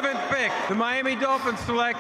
11th pick, the Miami Dolphins select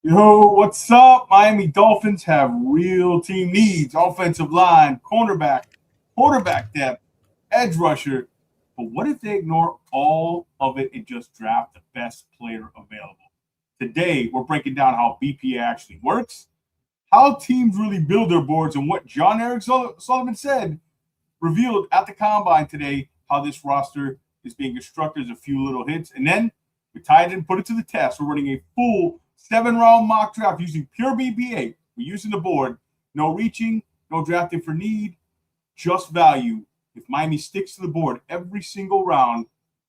Yo, what's up? Miami Dolphins have real team needs: offensive line, cornerback, quarterback depth, edge rusher. But what if they ignore all of it and just draft the best player available? Today, we're breaking down how BPA actually works, how teams really build their boards, and what John Eric Sullivan said, revealed at the Combine today, how this roster is being constructed as a few little hits. And then we tie it and put it to the test. We're running a full 7-round mock draft using pure BPA. We're using the board. No reaching, no drafting for need, just value. If Miami sticks to the board every single round,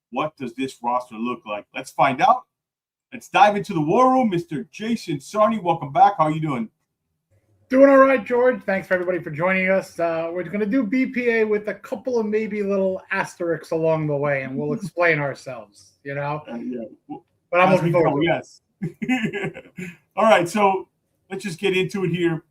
what does this roster look like? Let's find out. Let's dive into the war room. Mr. Jason Sarney, welcome back. How are you doing? Doing all right, George. Thanks for everybody for joining us. We're going to do BPA with a couple of maybe little asterisks along the way, and we'll explain ourselves, you know? Yeah. But I'm looking forward to it. Yes. All right, so let's just get into it here.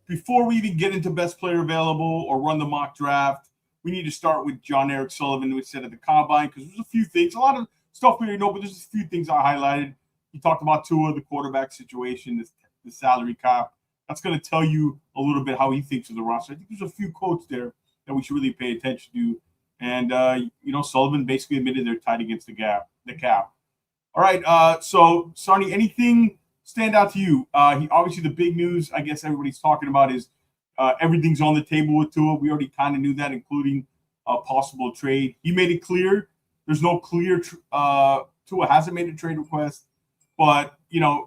Before we even get into best player available or run the mock draft, we need to start with John Eric Sullivan, who said at the Combine, because there's a few things, a lot of stuff we already know, but there's a few things I highlighted. He talked about Tua, the quarterback situation, the salary cap. That's going to tell you a little bit how he thinks of the roster. I think there's a few quotes there that we should really pay attention to. And, Sullivan basically admitted they're tight against the cap. All right, so, Sarney, anything stand out to you? Obviously, the big news, I guess everybody's talking about is everything's on the table with Tua. We already kind of knew that, including a possible trade. He made it clear. There's no clear Tua hasn't made a trade request. But,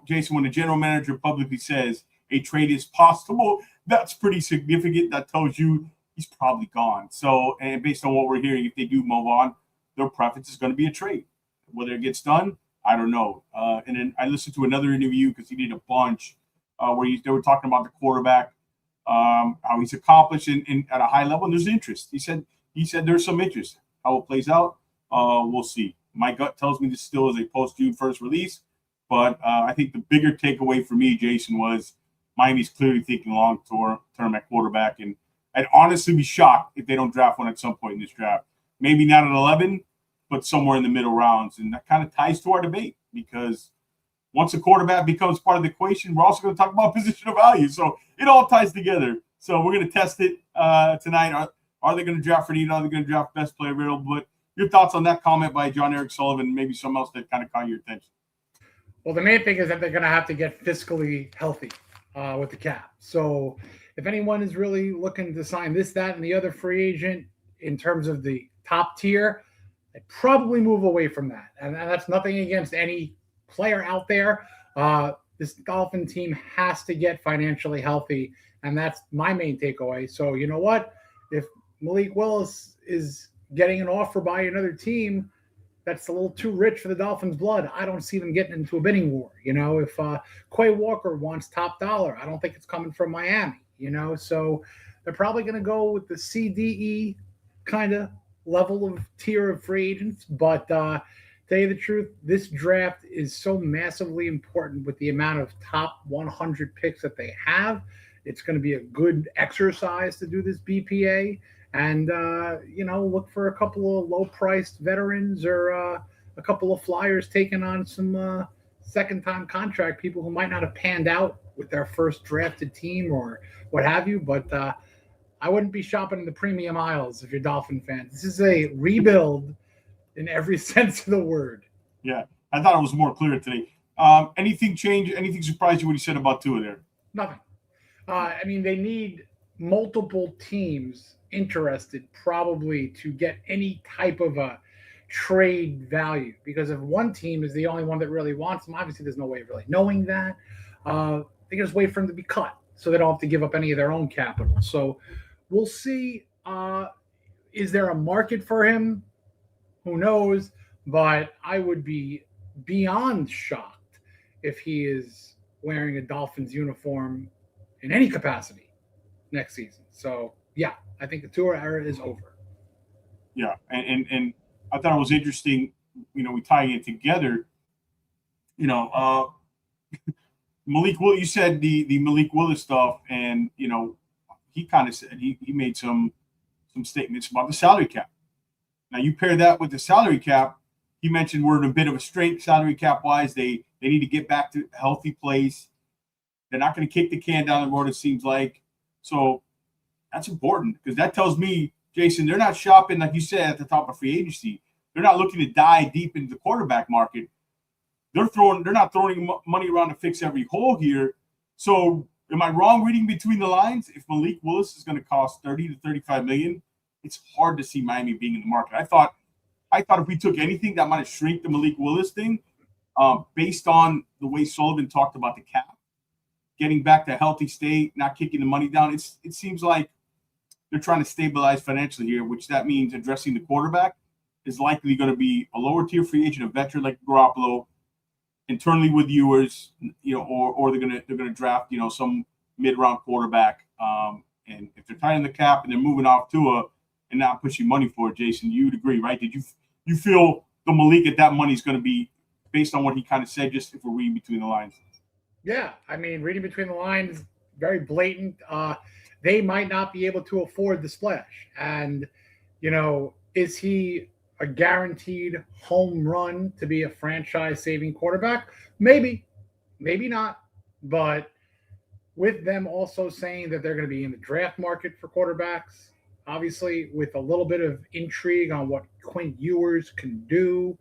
Jason, when the general manager publicly says a trade is possible, that's pretty significant. That tells you he's probably gone. So, and based on what we're hearing, if they do move on, their preference is going to be a trade. Whether it gets done, I don't know. And then I listened to another interview because he did a bunch where they were talking about the quarterback, how he's accomplished at a high level, and there's interest. He said there's some interest. How it plays out, we'll see. My gut tells me this still is a post-June 1st release, but I think the bigger takeaway for me, Jason, was Miami's clearly thinking long-term at quarterback, and I'd honestly be shocked if they don't draft one at some point in this draft. Maybe not at 11, but somewhere in the middle rounds. And that kind of ties to our debate, because once a quarterback becomes part of the equation, we're also going to talk about position of value. So it all ties together. So we're going to test it tonight. Are they going to draft for need? Are they going to draft best player available? But your thoughts on that comment by John Eric Sullivan, maybe something else that kind of caught your attention? Well, the main thing is that they're going to have to get fiscally healthy with the cap. So if anyone is really looking to sign this, that, and the other free agent in terms of the top tier, I'd probably move away from that. And that's nothing against any player out there. This Dolphin team has to get financially healthy, and that's my main takeaway. So you know what? If Malik Willis is getting an offer by another team that's a little too rich for the Dolphins' blood, I don't see them getting into a bidding war. If Quay Walker wants top dollar, I don't think it's coming from Miami. So they're probably going to go with the CDE kind of level of tier of free agents. But tell you the truth, this draft is so massively important with the amount of top 100 picks that they have. It's going to be a good exercise to do this BPA and, look for a couple of low-priced veterans or a couple of flyers taking on some second-time contract people who might not have panned out with their first drafted team or what have you. But I wouldn't be shopping in the premium aisles if you're Dolphin fans. This is a rebuild in every sense of the word. Yeah, I thought it was more clear today. Anything change? Anything surprise you what he said about Tua there? Nothing. They need multiple teams interested probably to get any type of a trade value, because if one team is the only one that really wants him, obviously there's no way of really knowing that. They can just wait for him to be cut, so they don't have to give up any of their own capital. So we'll see. Is there a market for him? Who knows? But I would be beyond shocked if he is wearing a Dolphins uniform in any capacity next season. So yeah, I think the Tua era is over. Yeah, and I thought it was interesting. We tie it together. Malik Willis. You said the Malik Willis stuff, and he kind of said he made some statements about the salary cap. Now you pair that with the salary cap. He mentioned we're in a bit of a straight salary cap wise. They need to get back to a healthy place. They're not going to kick the can down the road, it seems like. So that's important, because that tells me, Jason, they're not shopping, like you said, at the top of free agency. They're not looking to dive deep into the quarterback market. They're not throwing money around to fix every hole here. So am I wrong reading between the lines? If Malik Willis is going to cost $30 to $35 million, it's hard to see Miami being in the market. I thought if we took anything that might have shrink the Malik Willis thing, based on the way Sullivan talked about the cap, getting back to a healthy state, not kicking the money down, it seems like they're trying to stabilize financially here, which that means addressing the quarterback is likely going to be a lower tier free agent, a veteran like Garoppolo, internally with Ewers, or they're gonna draft some mid-round quarterback. And if they're tying the cap and they're moving off Tua and not pushing money for it, Jason, you'd agree, right? Did you feel the Malik at that money is going to be based on what he kind of said, just if we're reading between the lines? Yeah, I mean, reading between the lines, very blatant. They might not be able to afford the splash. And, is he a guaranteed home run to be a franchise-saving quarterback? Maybe, maybe not. But with them also saying that they're going to be in the draft market for quarterbacks, obviously with a little bit of intrigue on what Quinn Ewers can do,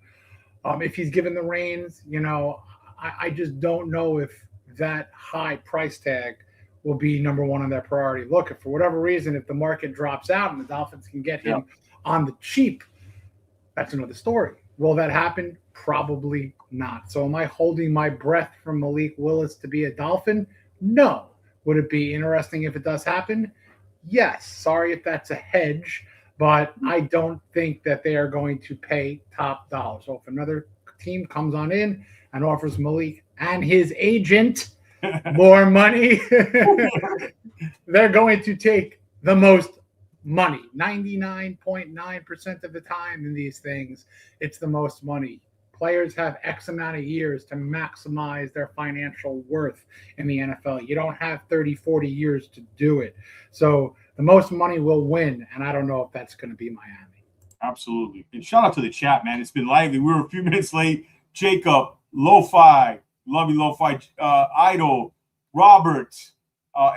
if he's given the reins, I just don't know if that high price tag will be number one on their priority. Look, if for whatever reason, if the market drops out and the Dolphins can get him on the cheap, that's another story. Will that happen? Probably not. So am I holding my breath for Malik Willis to be a Dolphin? No. Would it be interesting if it does happen? Yes. Sorry if that's a hedge, but I don't think that they are going to pay top dollar. So if another team comes on in and offers Malik and his agent more money, they're going to take the most money. 99.9% of the time in these things, it's the most money. Players have X amount of years to maximize their financial worth in the NFL. You don't have 30, 40 years to do it. So the most money will win, and I don't know if that's going to be Miami. Absolutely. And shout out to the chat, man. It's been lively. We were a few minutes late. Jacob, Lo-Fi, love you, Lo-Fi, Idol, Robert,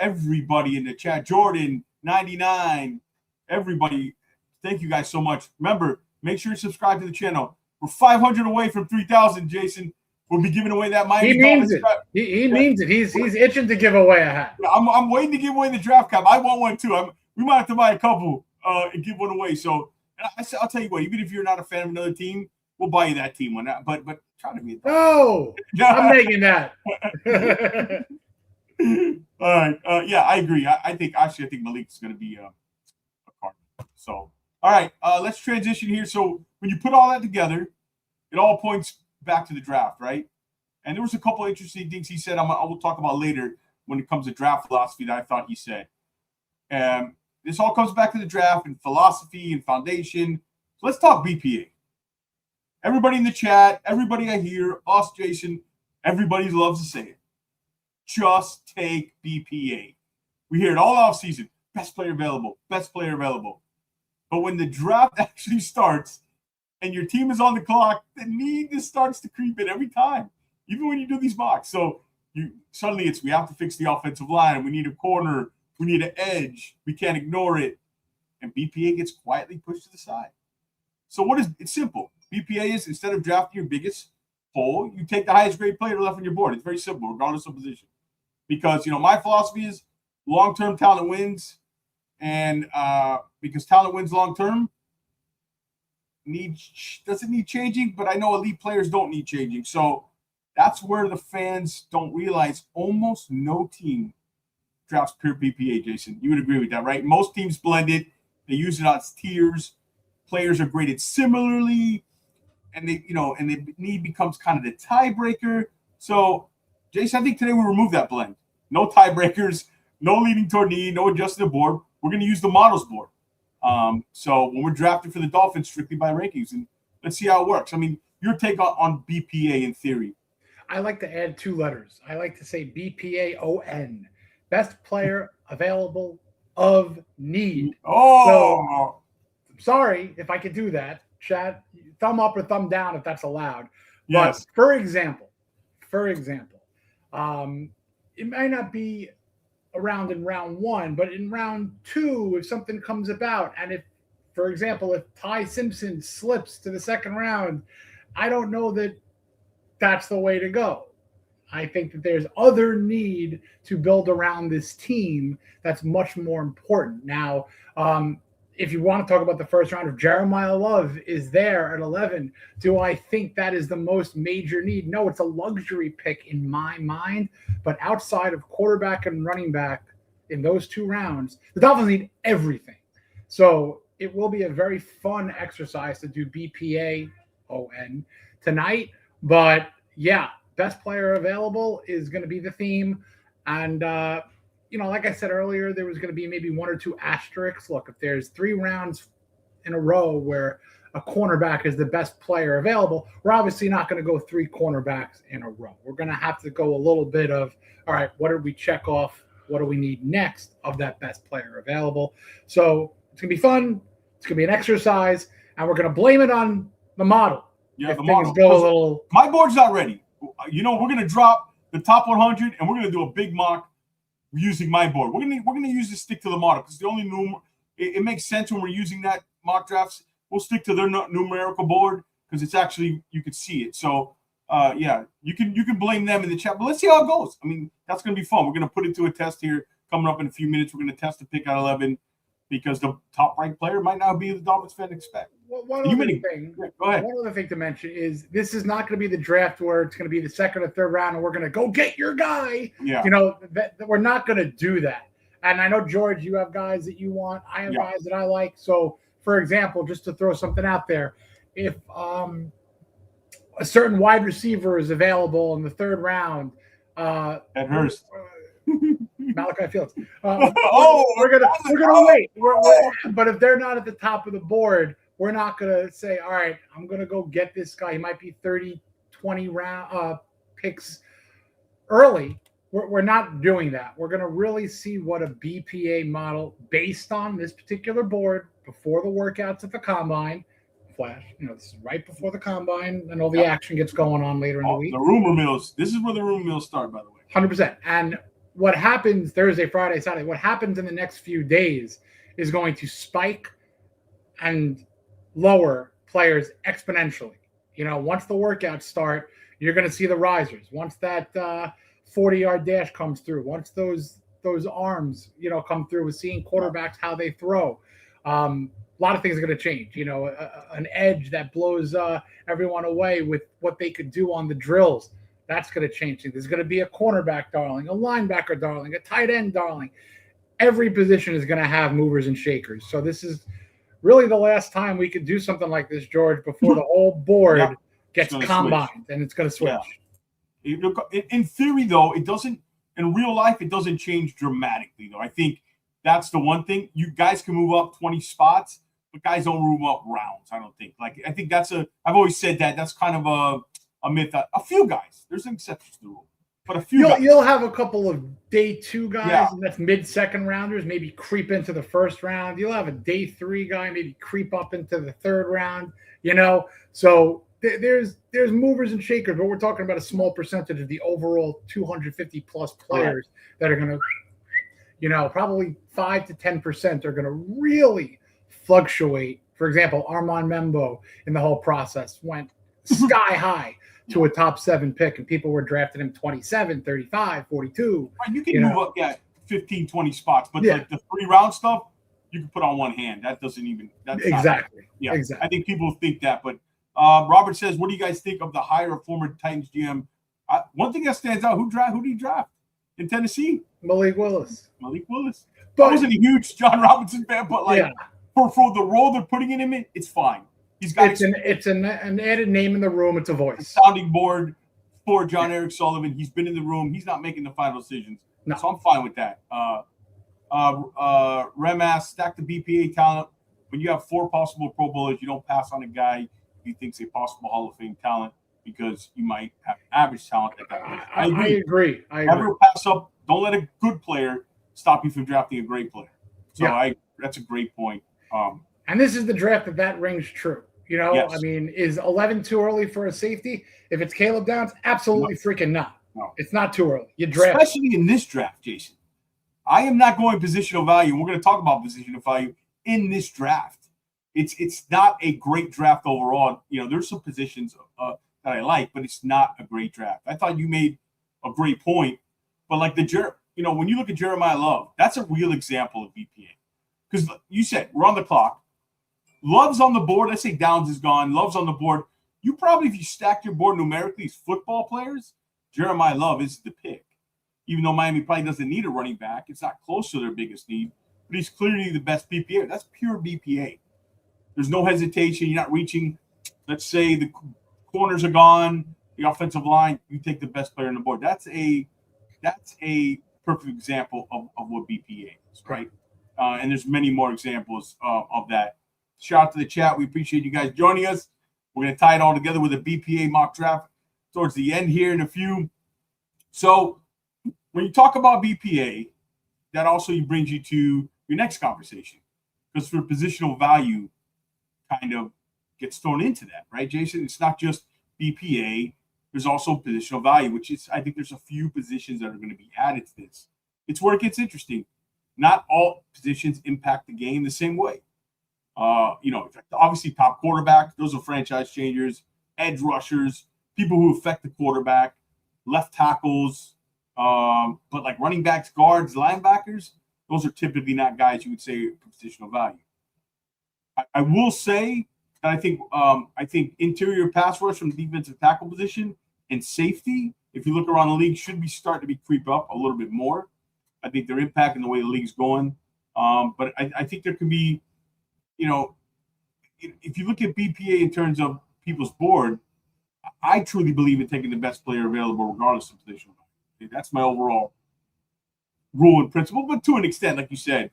everybody in the chat, Jordan, 99, everybody. Thank you guys so much. Remember, make sure you subscribe to the channel. We're 500 away from 3,000, Jason. We'll be giving away that Miami Dolphins. He means it. He means it. He's itching to give away a hat. Yeah, I'm waiting to give away the draft cap. I want one too. We might have to buy a couple and give one away. So I'll tell you what, even if you're not a fan of another team, we'll buy you that team one. But try to be. No, I'm making that. All right. Yeah, I agree. I think Malik is going to be a card. So, all right. Let's transition here. So when you put all that together, it all points back to the draft, right? And there was a couple of interesting things he said I will talk about later when it comes to draft philosophy that I thought he said. This all comes back to the draft and philosophy and foundation. So let's talk BPA. Everybody in the chat, everybody I hear, us, Jason, everybody loves to say it. Just take BPA. We hear it all off season. Best player available. Best player available. But when the draft actually starts and your team is on the clock, the need just starts to creep in every time, even when you do these mocks. So suddenly we have to fix the offensive line. We need a corner. We need an edge. We can't ignore it. And BPA gets quietly pushed to the side. So it's simple. BPA is, instead of drafting your biggest hole, you take the highest grade player left on your board. It's very simple, regardless of position. Because, my philosophy is long-term talent wins. And because talent wins long-term, doesn't need changing, but I know elite players don't need changing. So that's where the fans don't realize almost no team drafts pure BPA, Jason. You would agree with that, right? Most teams blend it. They use it as tiers. Players are graded similarly, and the need becomes kind of the tiebreaker. So, Jason, I think today we remove that blend. No tiebreakers, no leading toward need, no adjusting the board. We're going to use the models board. So when we're drafting for the Dolphins, strictly by rankings, and let's see how it works. I mean, your take on BPA in theory. I like to add 2 letters. I like to say BPAON, best player available of need. So, sorry if I could do that. Chat, thumb up or thumb down if that's allowed. Yes. But for example, it might not be around in round 1, but in round 2, if something comes about, and if, for example, if Ty Simpson slips to the second round, I don't know that that's the way to go. I think that there's other need to build around this team that's much more important. Now, if you want to talk about the first round, if Jeremiah Love is there at 11, do I think that is the most major need? No, it's a luxury pick in my mind. But outside of quarterback and running back in those 2 rounds, the Dolphins need everything. So it will be a very fun exercise to do BPAON tonight. But yeah, best player available is going to be the theme. And, like I said earlier, there was going to be maybe 1 or 2 asterisks. Look, if there's 3 rounds in a row where a cornerback is the best player available, we're obviously not going to go 3 cornerbacks in a row. We're going to have to go a little bit of, all right, what did we check off? What do we need next of that best player available? So it's going to be fun. It's going to be an exercise, and we're going to blame it on the model. Yeah, if the things model. go a little. My board's not ready. We're going to drop the top 100, and we're going to do a big mock using my board. We're gonna use to stick to the model because the only it makes sense when we're using that mock drafts. We'll stick to their numerical board because it's actually you could see it. So you can blame them in the chat, but let's see how it goes. I mean, that's gonna be fun. We're gonna put it to a test here coming up in a few minutes. We're gonna test the pick at 11 because the top ranked player might not be the Dolphins fan expect. Well, one other thing to mention is this is not going to be the draft where it's going to be the second or third round and we're going to go get your guy. Yeah. We're not going to do that. And I know, George, you have guys that you want. I have guys that I like. So, for example, just to throw something out there, if a certain wide receiver is available in the third round, Ed Hurst. Malachi Fields. We're gonna wait. But if they're not at the top of the board, we're not gonna say, all right, I'm gonna go get this guy. He might be 30, 20 round picks early. We're not doing that. We're gonna really see what a BPA model based on this particular board before the workouts at the combine. Flash, this is right before the combine and all the action gets going on later in the week. The rumor mills. This is where the rumor mills start, by the way. 100%. And what happens Thursday, Friday, Saturday, what happens in the next few days is going to spike and lower players exponentially. Once the workouts start, you're going to see the risers. Once that 40-yard dash comes through, once those arms, come through with seeing quarterbacks, how they throw, a lot of things are going to change. An edge that blows everyone away with what they could do on the drills. That's going to change things. There's going to be a cornerback darling, a linebacker darling, a tight end darling. Every position is going to have movers and shakers. So this is really the last time we could do something like this, George, before the whole board gets combined and it's going to switch. Yeah. In theory, though, it doesn't. In real life, it doesn't change dramatically, though. I think that's the one thing. You guys can move up 20 spots, but guys don't move up rounds. I don't think. I think that's I've always said that. That's kind of a myth. A few guys. There's exceptions to the rule, but a few. You'll have a couple of day 2 guys, and that's mid-second rounders, maybe creep into the first round. You'll have a day 3 guy, maybe creep up into the third round. So there's movers and shakers, but we're talking about a small percentage of the overall 250 plus players that are going to, probably 5 to 10% are going to really fluctuate. For example, Armand Membo in the whole process went sky high to a top 7 pick, and people were drafting him 27, 35, 42. Right, you can move up 15, 20 spots, but like the 3-round stuff, you can put on one hand. That doesn't even – that's exactly. Not, yeah, exactly. I think people think that. But Robert says, what do you guys think of the hire of former Titans GM? One thing that stands out, who did he draft in Tennessee? Malik Willis. But, I wasn't a huge John Robinson fan, but for the role they're putting him in, it's fine. He's got it's an added name in the room. It's a voice. A sounding board for John Eric Sullivan. He's been in the room. He's not making the final decisions. No. So I'm fine with that. Rem asks, stack the BPA talent. When you have 4 possible Pro Bowlers, you don't pass on a guy you think's a possible Hall of Fame talent because you might have average talent at that point. I agree. Never pass up. Don't let a good player stop you from drafting a great player. So that's a great point. And this is the draft that rings true. You know, yes. I mean, is 11 too early for a safety? If it's Caleb Downs, absolutely freaking not. No. It's not too early. You draft. Especially in this draft, Jason. I am not going positional value. We're going to talk about positional value in this draft. It's not a great draft overall. You know, there's some positions that I like, but it's not a great draft. I thought you made a great point, but like when you look at Jeremiah Love, that's a real example of BPA. Because you said we're on the clock. Love's on the board. Let's say Downs is gone. Love's on the board. You probably, if you stack your board numerically as football players, Jeremiah Love is the pick. Even though Miami probably doesn't need a running back, it's not close to their biggest need, but he's clearly the best BPA. That's pure BPA. There's no hesitation. You're not reaching. Let's say the corners are gone, the offensive line, you take the best player on the board. That's a perfect example of what BPA is, right? And there's many more examples of that. Shout out to the chat. We appreciate you guys joining us. We're going to tie it all together with a BPA mock draft towards the end here in a few. So when you talk about BPA, that also brings you to your next conversation, because for positional value kind of gets thrown into that, right, Jason? It's not just BPA. There's also positional value, which is, I think there's a few positions that are going to be added to this. It's where it gets interesting. Not all positions impact the game the same way. Obviously top quarterback, those are franchise changers, edge rushers, people who affect the quarterback, left tackles, but like running backs, guards, linebackers, those are typically not guys you would say positional value. I will say that I think interior pass rush from the defensive tackle position and safety, if you look around the league, should be starting to creep up a little bit more. I think they're impacting the way the league's going. But I think there could be, if you look at BPA in terms of people's board, I truly believe in taking the best player available regardless of position. That's my overall rule and principle, but to an extent, like you said.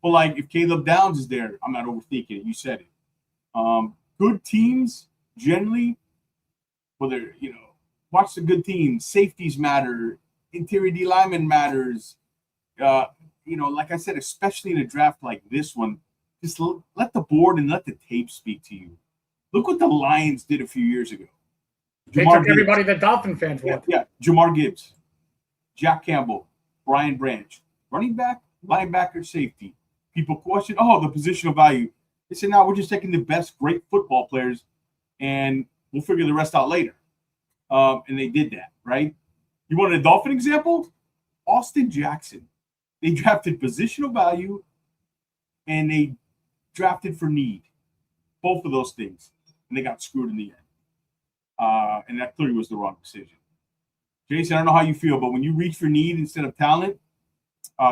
But like if Caleb Downs is there, I'm not overthinking it. You said it. Good teams generally, whether, watch the good teams. Safeties matter. Interior D lineman matters. Like I said, especially in a draft like this one, just let the board and let the tape speak to you. Look what the Lions did a few years ago. They took everybody that Dolphin fans wanted. Yeah, Jamar Gibbs, Jack Campbell, Brian Branch, running back, linebacker, safety. People question, the positional value. They said, no, we're just taking the best great football players, and we'll figure the rest out later. And they did that, right? You want a Dolphin example? Austin Jackson. They drafted positional value, and they drafted for need. Both of those things. And they got screwed in the end. And that clearly was the wrong decision. Jason, I don't know how you feel, but when you reach for need instead of talent,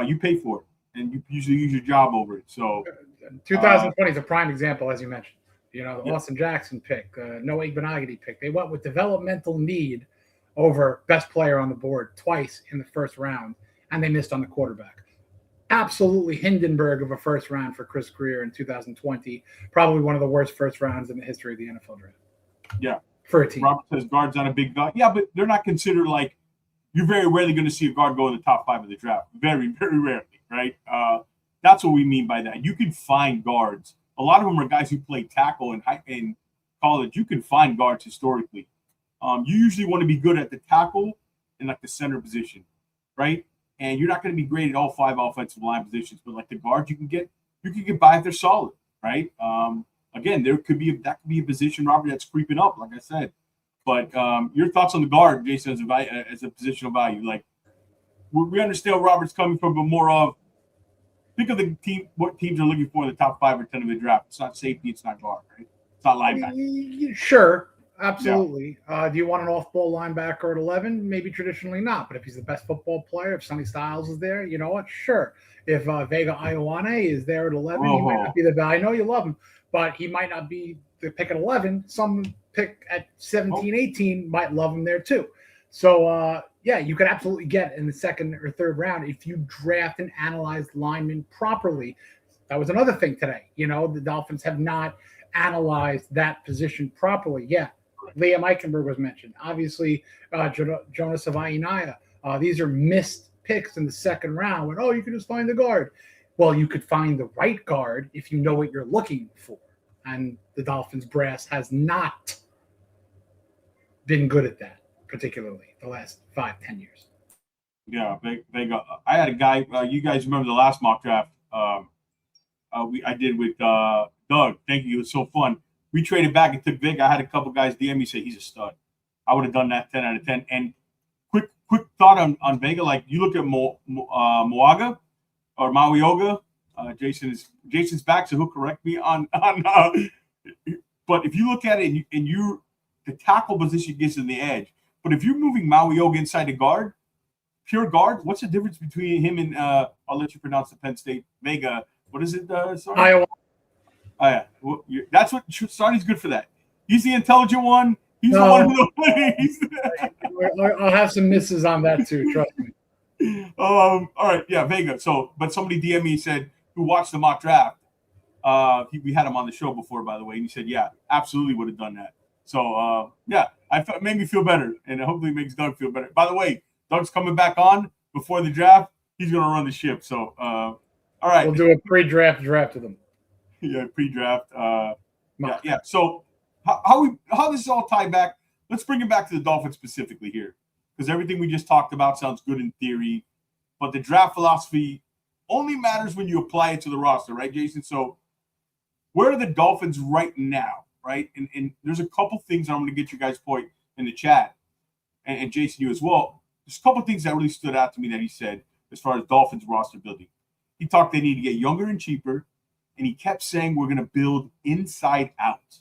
you pay for it. And you usually use your job over it. So 2020 is a prime example, as you mentioned. The Austin Jackson pick, Noah Igbenogany pick. They went with developmental need over best player on the board twice in the first round, and they missed on the quarterback. Absolutely Hindenburg of a first round for Chris Greer in 2020. Probably one of the worst first rounds in the history of the NFL draft. Yeah. For a team. Robert says guards on a big guard. Yeah, but they're not considered like – you're very rarely going to see a guard go in the top 5 of the draft. Very, very rarely, right? That's what we mean by that. You can find guards. A lot of them are guys who play tackle in college. You can find guards historically. You usually want to be good at the tackle and like the center position, right? And you're not going to be great at all 5 offensive line positions, but like the guards you can get by if they're solid, right? Again, that could be a position, Robert, that's creeping up, like I said. But your thoughts on the guard, Jason, as a positional value? Like we understand where Robert's coming from, but more of think of the team. What teams are looking for in the top 5 or 10 of the draft? It's not safety. It's not guard. Right? It's not linebacker. Sure. Absolutely. Do you want an off-ball linebacker at 11? Maybe traditionally not. But if he's the best football player, if Sonny Styles is there, you know what? Sure. If Vega Ioane is there at 11, he might not be the guy. I know you love him, but he might not be the pick at 11. Some pick at 17, 18 might love him there too. So, yeah, you could absolutely get in the second or third round if you draft and analyze linemen properly. That was another thing today. You know, the Dolphins have not analyzed that position properly yet. Liam Eichenberg was mentioned. Obviously, Jonas Avainaya. These are missed picks in the second round when, you can just find the guard. Well, you could find the right guard if you know what you're looking for. And the Dolphins brass has not been good at that, particularly the last 5-10 years. Yeah, Vega. I had a guy, you guys remember the last mock draft I did with Doug. Thank you. It was so fun. We traded back and took Vega. I had a couple guys DM me say he's a stud. I would have done that 10 out of 10. And quick thought on Vega. Like you look at Moaga or Mawioga. Jason's back, so he'll correct me on. But if you look at it and you the tackle position gets in the edge. But if you're moving Mawioga inside the guard, pure guard, what's the difference between him and I'll let you pronounce the Penn State Vega? What is it? Sorry? Iowa. Oh, yeah. Well, that's what Sarni's good for that. He's the intelligent one. He's the one who plays. I'll have some misses on that too. Trust me. All right. Yeah, Vega. So, but somebody DM me said who watched the mock draft. We had him on the show before, by the way, and he said, "Yeah, absolutely would have done that." So, yeah, made me feel better, and hopefully it makes Doug feel better. By the way, Doug's coming back on before the draft. He's going to run the ship. So, all right, we'll do a pre-draft draft with him. Yeah, pre-draft. Yeah. So how this is all tied back? Let's bring it back to the Dolphins specifically here, because everything we just talked about sounds good in theory, but the draft philosophy only matters when you apply it to the roster, right, Jason? So where are the Dolphins right now, right? And there's a couple things I'm going to get your guys' point in the chat, and Jason, you as well. There's a couple things that really stood out to me that he said as far as Dolphins roster building. He talked they need to get younger and cheaper. And he kept saying we're going to build inside out.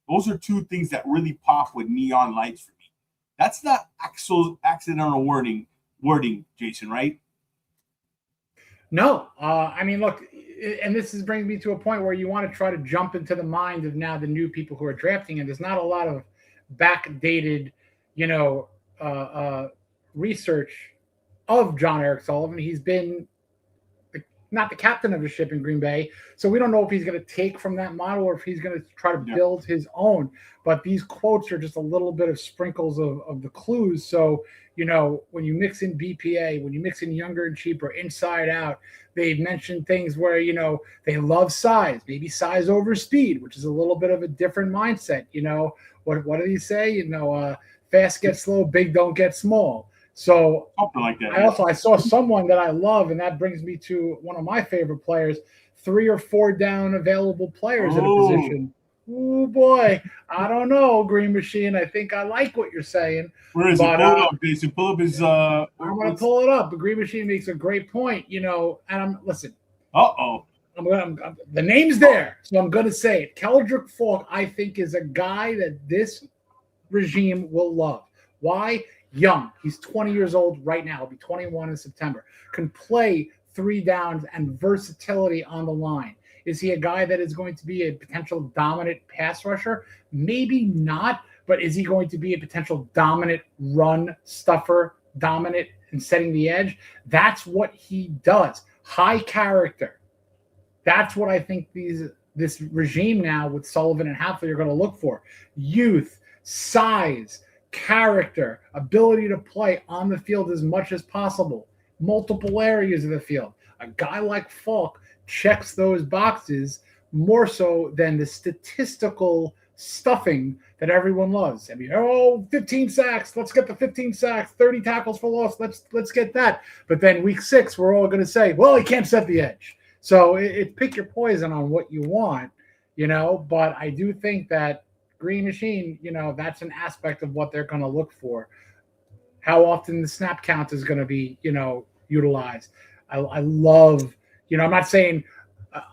Those are two things that really pop with neon lights for me. That's not accidental wording, Jason, right? No. I mean, look, and this is bringing me to a point where you want to try to jump into the mind of now the new people who are drafting, and there's not a lot of backdated, research of John Eric Sullivan. He's been not the captain of the ship in Green Bay. So we don't know if he's going to take from that model or if he's going to try to build his own. But these quotes are just a little bit of sprinkles of the clues. So, when you mix in BPA, when you mix in younger and cheaper, inside out, they mentioned things where, they love size, maybe size over speed, which is a little bit of a different mindset. What do you say? Fast get slow, big don't get small. So something like that. I saw someone that I love, and that brings me to one of my favorite players, 3 or 4 down available players at a position. Oh, boy. I don't know, Green Machine. I think I like what you're saying. Where is it? Pull it up, Jason. Pull up his I'm going to pull it up. The Green Machine makes a great point, and listen. Uh-oh. The name's there, so I'm going to say it. Keldrick Falk, I think, is a guy that this regime will love. Why? Young. He's 20 years old right now. He'll be 21 in September. Can play 3 downs and versatility on the line. Is he a guy that is going to be a potential dominant pass rusher? Maybe not, but is he going to be a potential dominant run stuffer, dominant in setting the edge? That's what he does. High character. That's what I think this regime now with Sullivan and Hafley are going to look for. Youth, size, character, ability to play on the field as much as possible, multiple areas of the field. A guy like Falk checks those boxes more so than the statistical stuffing that everyone loves. I mean, 15 sacks, let's get the 15 sacks, 30 tackles for loss, let's get that. But then week 6, we're all going to say, well, he can't set the edge. So it pick your poison on what you want, but I do think that Green Machine, that's an aspect of what they're going to look for. How often the snap count is going to be, utilized. I love, I'm not saying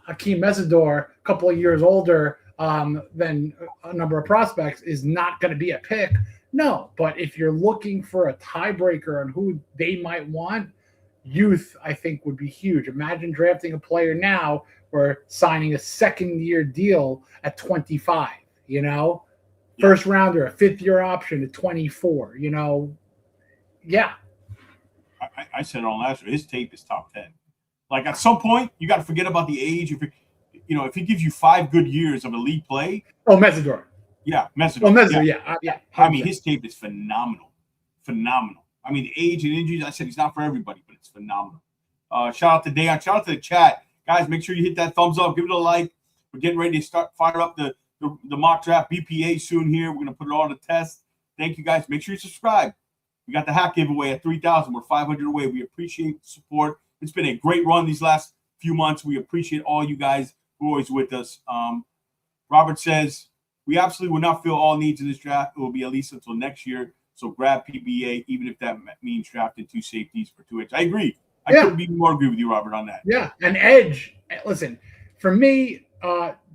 Achane Mesidor, a couple of years older than a number of prospects, is not going to be a pick. No, but if you're looking for a tiebreaker on who they might want, youth, I think, would be huge. Imagine drafting a player now or signing a second-year deal at 25, First rounder, a fifth-year option at 24, Yeah. I said it on last year. His tape is top 10. Like, at some point, you got to forget about the age. If he gives you 5 good years of elite play. Oh, Mesidor. Yeah, Mesidor. Oh, Mesidor, yeah. I mean, his tape is phenomenal. Phenomenal. I mean, the age and injuries, I said he's not for everybody, but it's phenomenal. Shout out to Dayon. Shout out to the chat. Guys, make sure you hit that thumbs up. Give it a like. We're getting ready to fire up the mock draft BPA soon here. We're going to put it all to test. Thank you, guys. Make sure you subscribe. We got the hat giveaway at 3,000. We're 500 away. We appreciate the support. It's been a great run these last few months. We appreciate all you guys who are always with us. Robert says, we absolutely will not fill all needs in this draft. It will be at least until next year. So grab PBA, even if that means drafting 2 safeties for 2 edge. I agree. I couldn't be more agree with you, Robert, on that. Yeah, an edge. Listen, for me,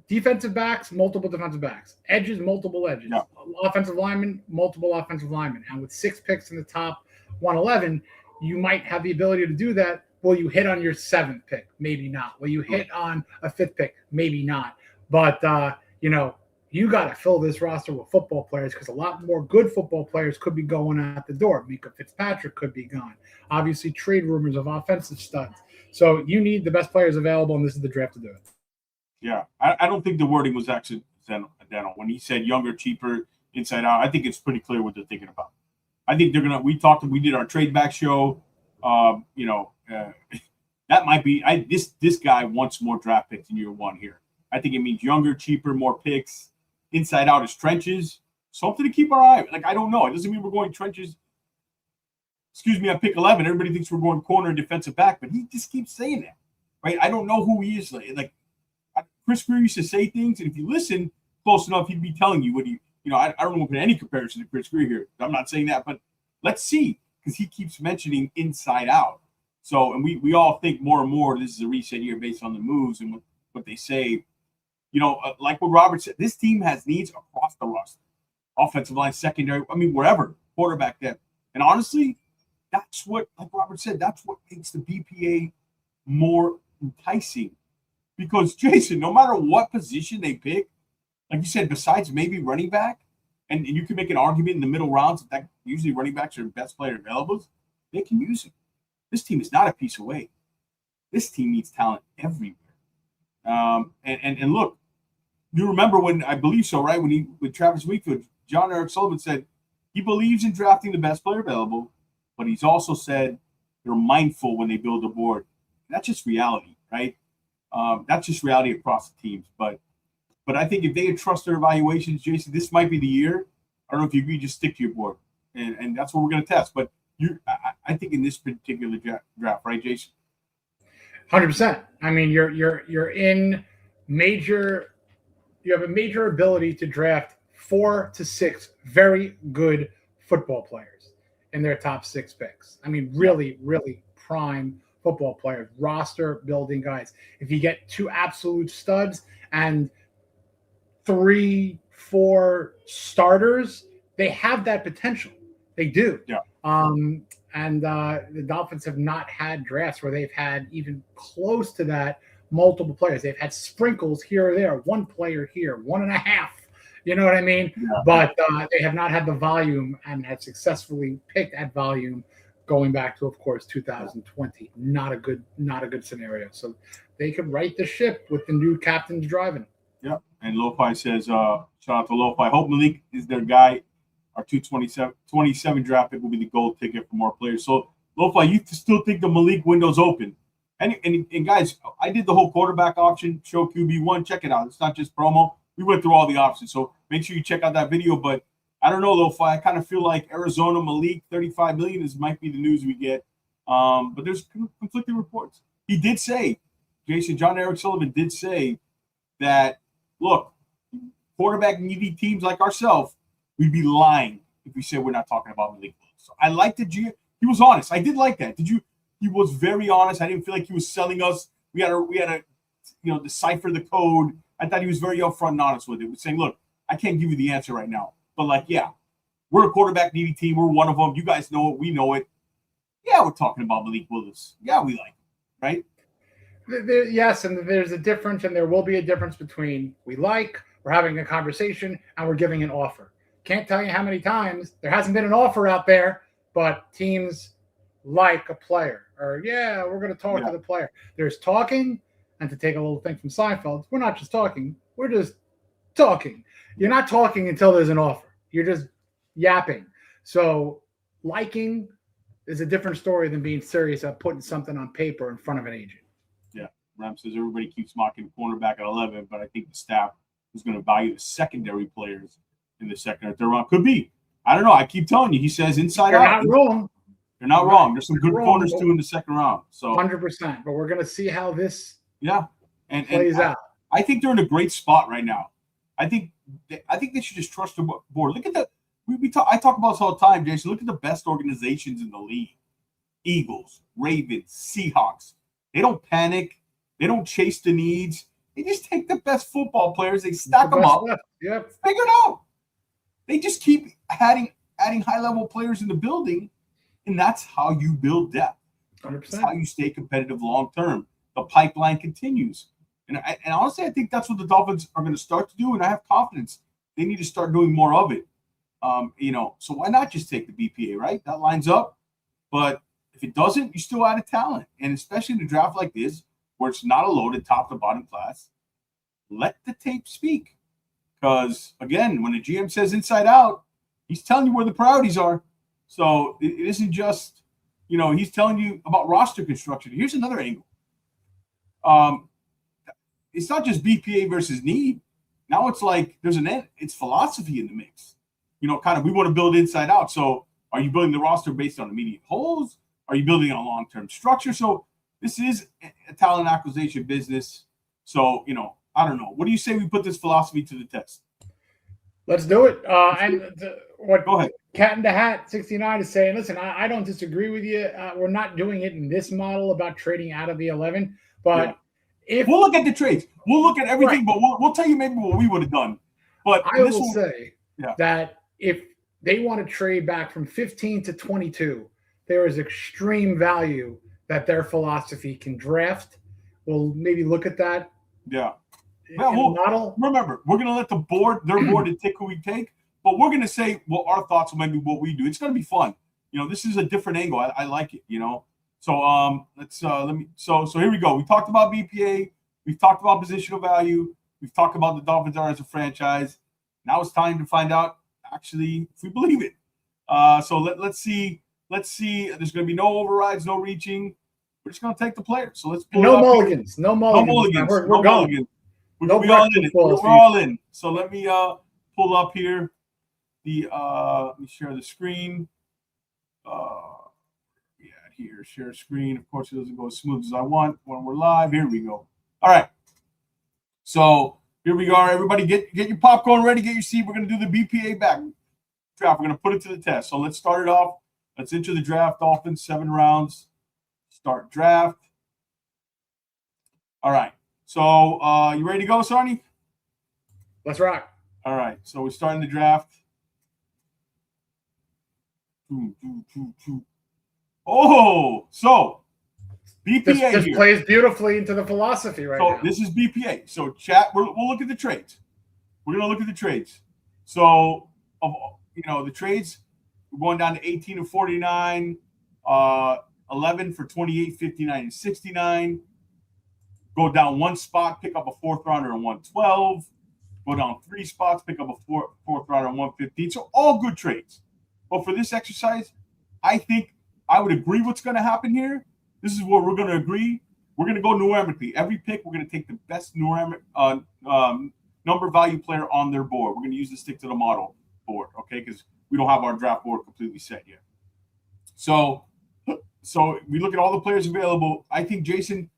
defensive backs, multiple defensive backs. Edges, multiple edges. Yeah. Offensive linemen, multiple offensive linemen. And with 6 picks in the top 111, you might have the ability to do that. Will you hit on your 7th pick? Maybe not. Will you hit on a 5th pick? Maybe not. But, you got to fill this roster with football players because a lot more good football players could be going out the door. Mika Fitzpatrick could be gone. Obviously, trade rumors of offensive studs. So you need the best players available, and this is the draft to do it. Yeah, I don't think the wording was accidental. When he said younger, cheaper, inside out, I think it's pretty clear what they're thinking about. I think they're gonna. We did our trade back show. That might be. This guy wants more draft picks in year 1 here. I think it means younger, cheaper, more picks. Inside out is trenches. Something to keep our eye. Like, I don't know. It doesn't mean we're going trenches. Excuse me, I pick 11. Everybody thinks we're going corner and defensive back, but he just keeps saying that, right? I don't know who he is. Like Chris Greer used to say things, and if you listen close enough, he'd be telling you what he. I don't want to put any comparison to Chris Greer here. I'm not saying that, but let's see, because he keeps mentioning inside out. So, and we all think more and more this is a reset year based on the moves and what they say. Like what Robert said, this team has needs across the roster. Offensive line, secondary, wherever, quarterback depth. And honestly, that's what, like Robert said, that's what makes the BPA more enticing. Because, Jason, no matter what position they pick, like you said, besides maybe running back, and you can make an argument in the middle rounds that usually running backs are the best player available, they can use it. This team is not a piece away. This team needs talent everywhere. And look, you remember when, I believe so, right? With Travis Weekfield, John Eric Sullivan said he believes in drafting the best player available, but he's also said they're mindful when they build a board. That's just reality, right? That's just reality across the teams. But I think if they trust their evaluations, Jason, this might be the year. I don't know if you agree, just stick to your board. And that's what we're going to test. But I think in this particular draft, right, Jason? 100%. You're in major. You have a major ability to draft 4 to 6 very good football players in their top 6 picks. Really, really prime football players, roster building guys. If you get 2 absolute studs and 3, 4 starters, they have that potential. They do. Yeah. And the Dolphins have not had drafts where they've had even close to that multiple players. They've had sprinkles here or there, 1 player here, 1.5. You know what I mean? Yeah. But they have not had the volume and have successfully picked at volume going back to, of course, 2020. Not a good scenario. So they could right the ship with the new captains driving. Yeah. And Lo-Fi says, shout out to Lo-Fi. Hope Malik is their guy. Our 227 draft pick will be the gold ticket for more players. So, Lo-Fi, you still think the Malik window's open? And guys, I did the whole quarterback option, show QB1. Check it out. It's not just promo. We went through all the options. So make sure you check out that video. But I don't know, Lo-Fi. I kind of feel like Arizona, Malik, $35 million might be the news we get. But there's conflicting reports. He did say, Jason, John Eric Sullivan did say that, look, quarterback needy teams like ourselves, we'd be lying if we said we're not talking about Malik. So I liked it. He was honest. I did like that. He was very honest. I didn't feel like he was selling us we had to decipher the code. I thought he was very upfront and honest with it. We're saying, look, I can't give you the answer right now, but like, yeah, we're a quarterback needy team. We're one of them. You guys know it. We know it. Yeah, we're talking about Malik Willis. Yeah, we like it, right? Yes, and there's a difference, and there will be a difference between we're having a conversation, and we're giving an offer. Can't tell you how many times there hasn't been an offer out there, but teams like a player, or we're going to talk to the player. There's talking, and to take a little thing from Seinfeld, we're not just talking, we're just talking. You're not talking until there's an offer. You're just yapping. So liking is a different story than being serious about putting something on paper in front of an agent. Yeah. Ram says everybody keeps mocking cornerback at 11, but I think the staff is going to value the secondary players in the second or third round. Could be. I don't know. I keep telling you. He says inside out. Not wrong. They're not wrong. There's some good corners too in the second round. So 100%. But we're going to see how this plays out. I think they're in a great spot right now. I think they should just trust the board. Look at the I talk about this all the time, Jason. Look at the best organizations in the league: Eagles, Ravens, Seahawks. They don't panic. They don't chase the needs. They just take the best football players. They stack them up. Yep. Figure it out. They just keep adding high-level players in the building, and that's how you build depth. 100%. That's how you stay competitive long-term. The pipeline continues. And honestly, I think that's what the Dolphins are going to start to do, and I have confidence they need to start doing more of it. So why not just take the BPA, right? That lines up. But if it doesn't, you still add a talent. And especially in a draft like this, where it's not a loaded top to bottom class, let the tape speak. Because, again, when the GM says inside out, he's telling you where the priorities are. So it isn't just, he's telling you about roster construction. Here's another angle. It's not just BPA versus need. Now it's like it's philosophy in the mix. Kind of we want to build inside out. So are you building the roster based on immediate holes? Are you building on long-term structure? So this is a talent acquisition business. So, I don't know. What do you say we put this philosophy to the test? Let's do it. Go ahead. Cat in the Hat 69 is saying, listen, I don't disagree with you. We're not doing it in this model about trading out of the 11. But if we'll look at the trades, we'll look at everything, but we'll tell you maybe what we would have done. But I will say that if they want to trade back from 15 to 22, there is extreme value that their philosophy can draft. We'll maybe look at that. Yeah. Well, remember, we're going to let their board take who we take, but we're going to say our thoughts on maybe what we do. It's going to be fun. This is a different angle. I like it, So So here we go. We talked about BPA. We've talked about positional value. We've talked about the Dolphins are as a franchise. Now it's time to find out actually if we believe it. So let's see. There's going to be no overrides, no reaching. We're just going to take the players. So let's pull no mulligans. No mulligans. We're going. Mulligans. We're all in. So let me pull up here. Let me share the screen. Here, share screen. Of course, it doesn't go as smooth as I want when we're live. Here we go. All right. So here we are. Everybody get your popcorn ready. Get your seat. We're going to do the BPA back draft. We're going to put it to the test. So let's start it off. Let's enter the draft. Dolphins, 7 rounds. Start draft. All right. So you ready to go, Sarni? Let's rock. All right. So we're starting the draft. Oh, so BPA this here. Plays beautifully into the philosophy now. So this is BPA. So chat, we'll look at the trades. We're going to look at the trades. So, the trades, we're going down to 18 and 49, 11 for 28, 59, and 69. Go down 1 spot, pick up a 4th rounder and 112. Go down 3 spots, pick up a 4th rounder and 115. So all good trades. But for this exercise, I think I would agree what's going to happen here. This is what we're going to agree. We're going to go numerically. Every pick, we're going to take the best number value player on their board. We're going to use the stick to the model board, okay? Because we don't have our draft board completely set yet. So we look at all the players available. I think, Jason,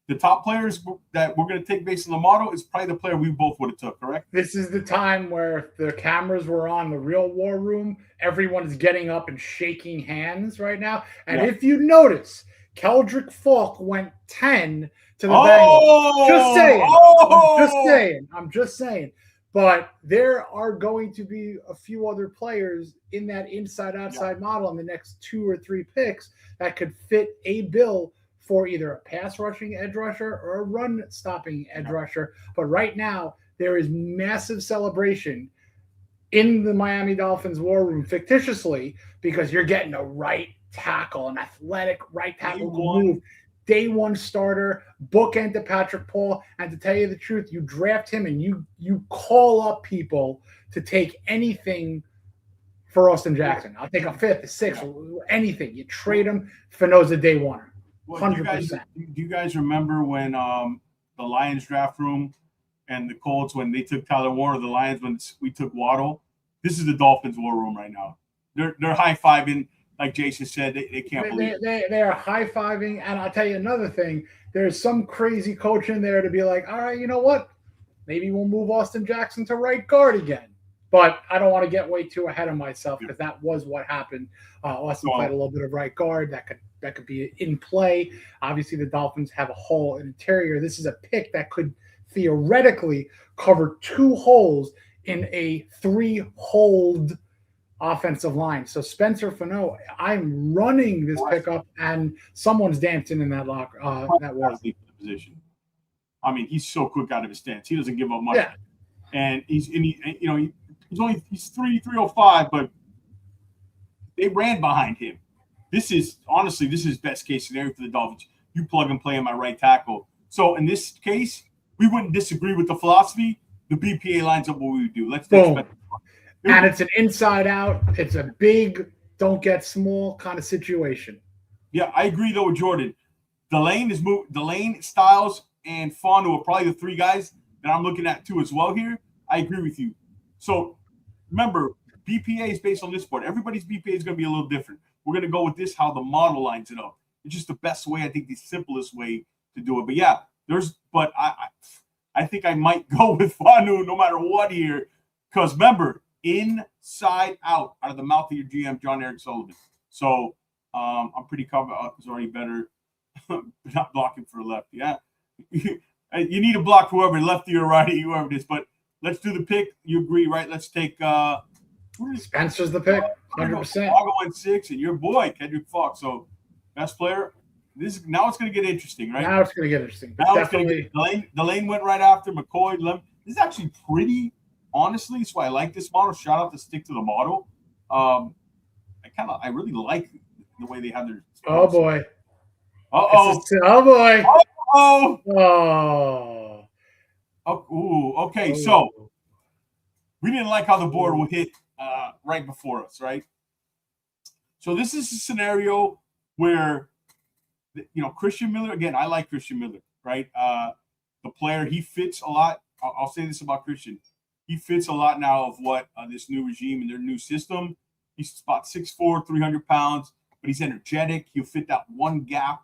the top players that we're going to take based on the model is probably the player we both would have took, correct? This is the time where the cameras were on the real war room. Everyone's getting up and shaking hands right now. And if you notice, Keldrick Falk went 10 to the Bengals. Just saying. Oh! I'm just saying. But there are going to be a few other players in that inside-outside model in the next 2 or 3 picks that could fit a bill for either a pass-rushing edge rusher or a run-stopping edge rusher. But right now, there is massive celebration in the Miami Dolphins war room fictitiously because you're getting a right tackle, an athletic right tackle who can move. Day one starter, bookend to Patrick Paul, and to tell you the truth, you draft him and you call up people to take anything for Austin Jackson. I'll take a 5th, a 6th, anything. You trade him. Fano's a day one. 100%. Do you guys remember when the Lions draft room and the Colts, when they took Tyler Warner, the Lions when we took Waddle? This is the Dolphins war room right now. They're high-fiving. Like Jason said, they can't believe it. They are high-fiving. And I'll tell you another thing. There's some crazy coach in there to be like, all right, you know what? Maybe we'll move Austin Jackson to right guard again. But I don't want to get way too ahead of myself because that was what happened. Austin played a little bit of right guard. That could be in play. Obviously, the Dolphins have a hole in interior. This is a pick that could theoretically cover 2 holes in a 3-holed offensive line. So Spencer Fano, I'm running this pickup, and someone's dancing in that locker. That was position. I mean, he's so quick out of his stance. He doesn't give up much. Yeah. And he's 305, but they ran behind him. This is best case scenario for the Dolphins. You plug and play in my right tackle. So in this case, we wouldn't disagree with the philosophy. The BPA lines up what we would do. Let's expect. And it's an inside out. It's a big, don't get small kind of situation. Yeah, I agree though with Jordan. Delane, Styles, and Fanu are probably the 3 guys that I'm looking at too as well here. I agree with you. So remember, BPA is based on this board. Everybody's BPA is going to be a little different. We're going to go with this, how the model lines it up. It's just the best way, I think the simplest way to do it. But yeah, I think I might go with Fanu no matter what here. Because remember, inside out of the mouth of your GM, John Eric Sullivan. So I'm pretty covered. It's already better not blocking for a lefty. Yeah, you need to block whoever, lefty or righty, whoever it is. But let's do the pick. You agree, right? Let's take Spencer's the pick, 100%. Chicago went 6, and your boy Kendrick Fox. So best player. Now it's going to get interesting, right? Now it's going to get interesting. Now it's going to get Delane went right after McCoy. This is actually pretty. Honestly, that's why I like this model. Shout out to stick to the model. I really like the way they have their. Oh boy. Oh boy. Oh. Ooh. Okay. Oh. So we didn't like how the board would hit right before us, right? So this is a scenario where, Christian Miller. Again, I like Christian Miller, right? The player, he fits a lot. I'll say this about Christian. He fits a lot now of what this new regime and their new system. He's about 6'4", 300 pounds, but he's energetic. He'll fit that one gap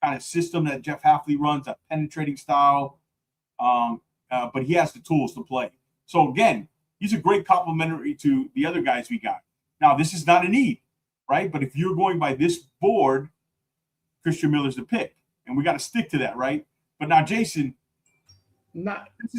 kind of system that Jeff Hafley runs, that penetrating style. But he has the tools to play. So, again, he's a great complementary to the other guys we got. Now, this is not a need, right? But if you're going by this board, Christian Miller's the pick. And we got to stick to that, right? But now, Jason –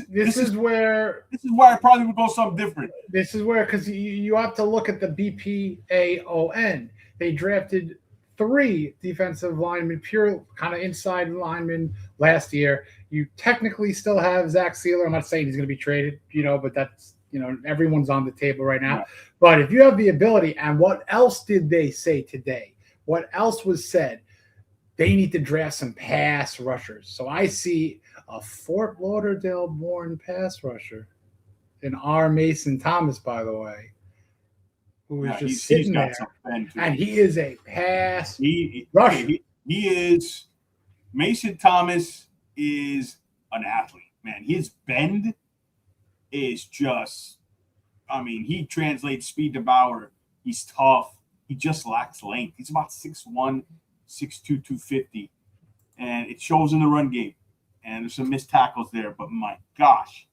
This is where I probably would go something different. This is where, because you have to look at the BPAON. They drafted 3 defensive linemen, pure kind of inside linemen last year. You technically still have Zach Sealer. I'm not saying he's going to be traded, but that's, everyone's on the table right now. Yeah. But if you have the ability, and what else did they say today? What else was said? They need to draft some pass rushers. So I see a Fort Lauderdale-born pass rusher in R. Mason Thomas, by the way, who is just sitting there. And he is a pass rusher. He is – Mason Thomas is an athlete, man. His bend is just – he translates speed to power. He's tough. He just lacks length. He's about 6'1", 6'2", 250, and it shows in the run game. And there's some missed tackles there, but my gosh,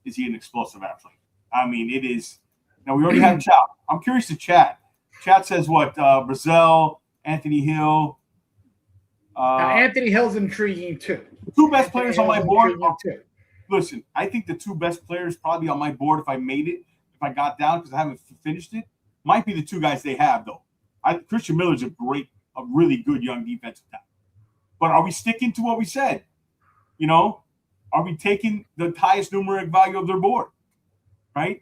is he an explosive athlete? It is. Now, we already have chat. I'm curious to chat. Chat says what? Brazil, Anthony Hill. Now, Anthony Hill's intriguing too. Two best players on my board. Too. Listen, I think the two best players probably on my board, if I made it, if I got down because I haven't finished it, might be the two guys they have though. Christian Miller's a really good young defensive tackle. But are we sticking to what we said? You know, are we taking the highest numeric value of their board? Right?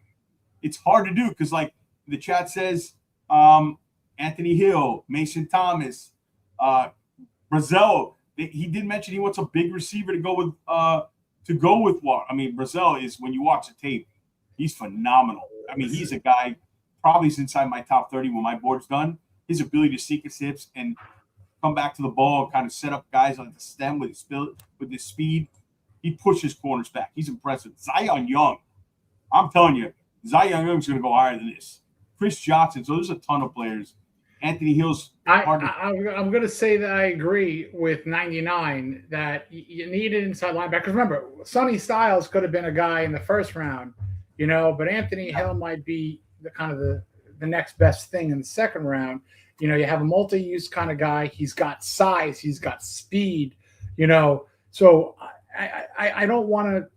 It's hard to do because, like the chat says, Anthony Hill, Mason Thomas, Brazil. He did mention he wants a big receiver to go with what? I mean, Brazil is, when you watch the tape, he's phenomenal. I mean, he's a guy probably inside my top 30 when my board's done. His ability to seek his hips and come back to the ball and kind of set up guys on the stem with his speed. He pushes corners back. He's impressive. Zion Young, I'm telling you, Zion Young's going to go higher than this. Chris Johnson. So there's a ton of players. Anthony Hill's. I'm going to say that I agree with 99 that you need an inside linebacker. Remember, Sonny Styles could have been a guy in the first round, but Anthony Hill might be the next best thing in the second round. You have a multi-use kind of guy. He's got size. He's got speed. So I don't want to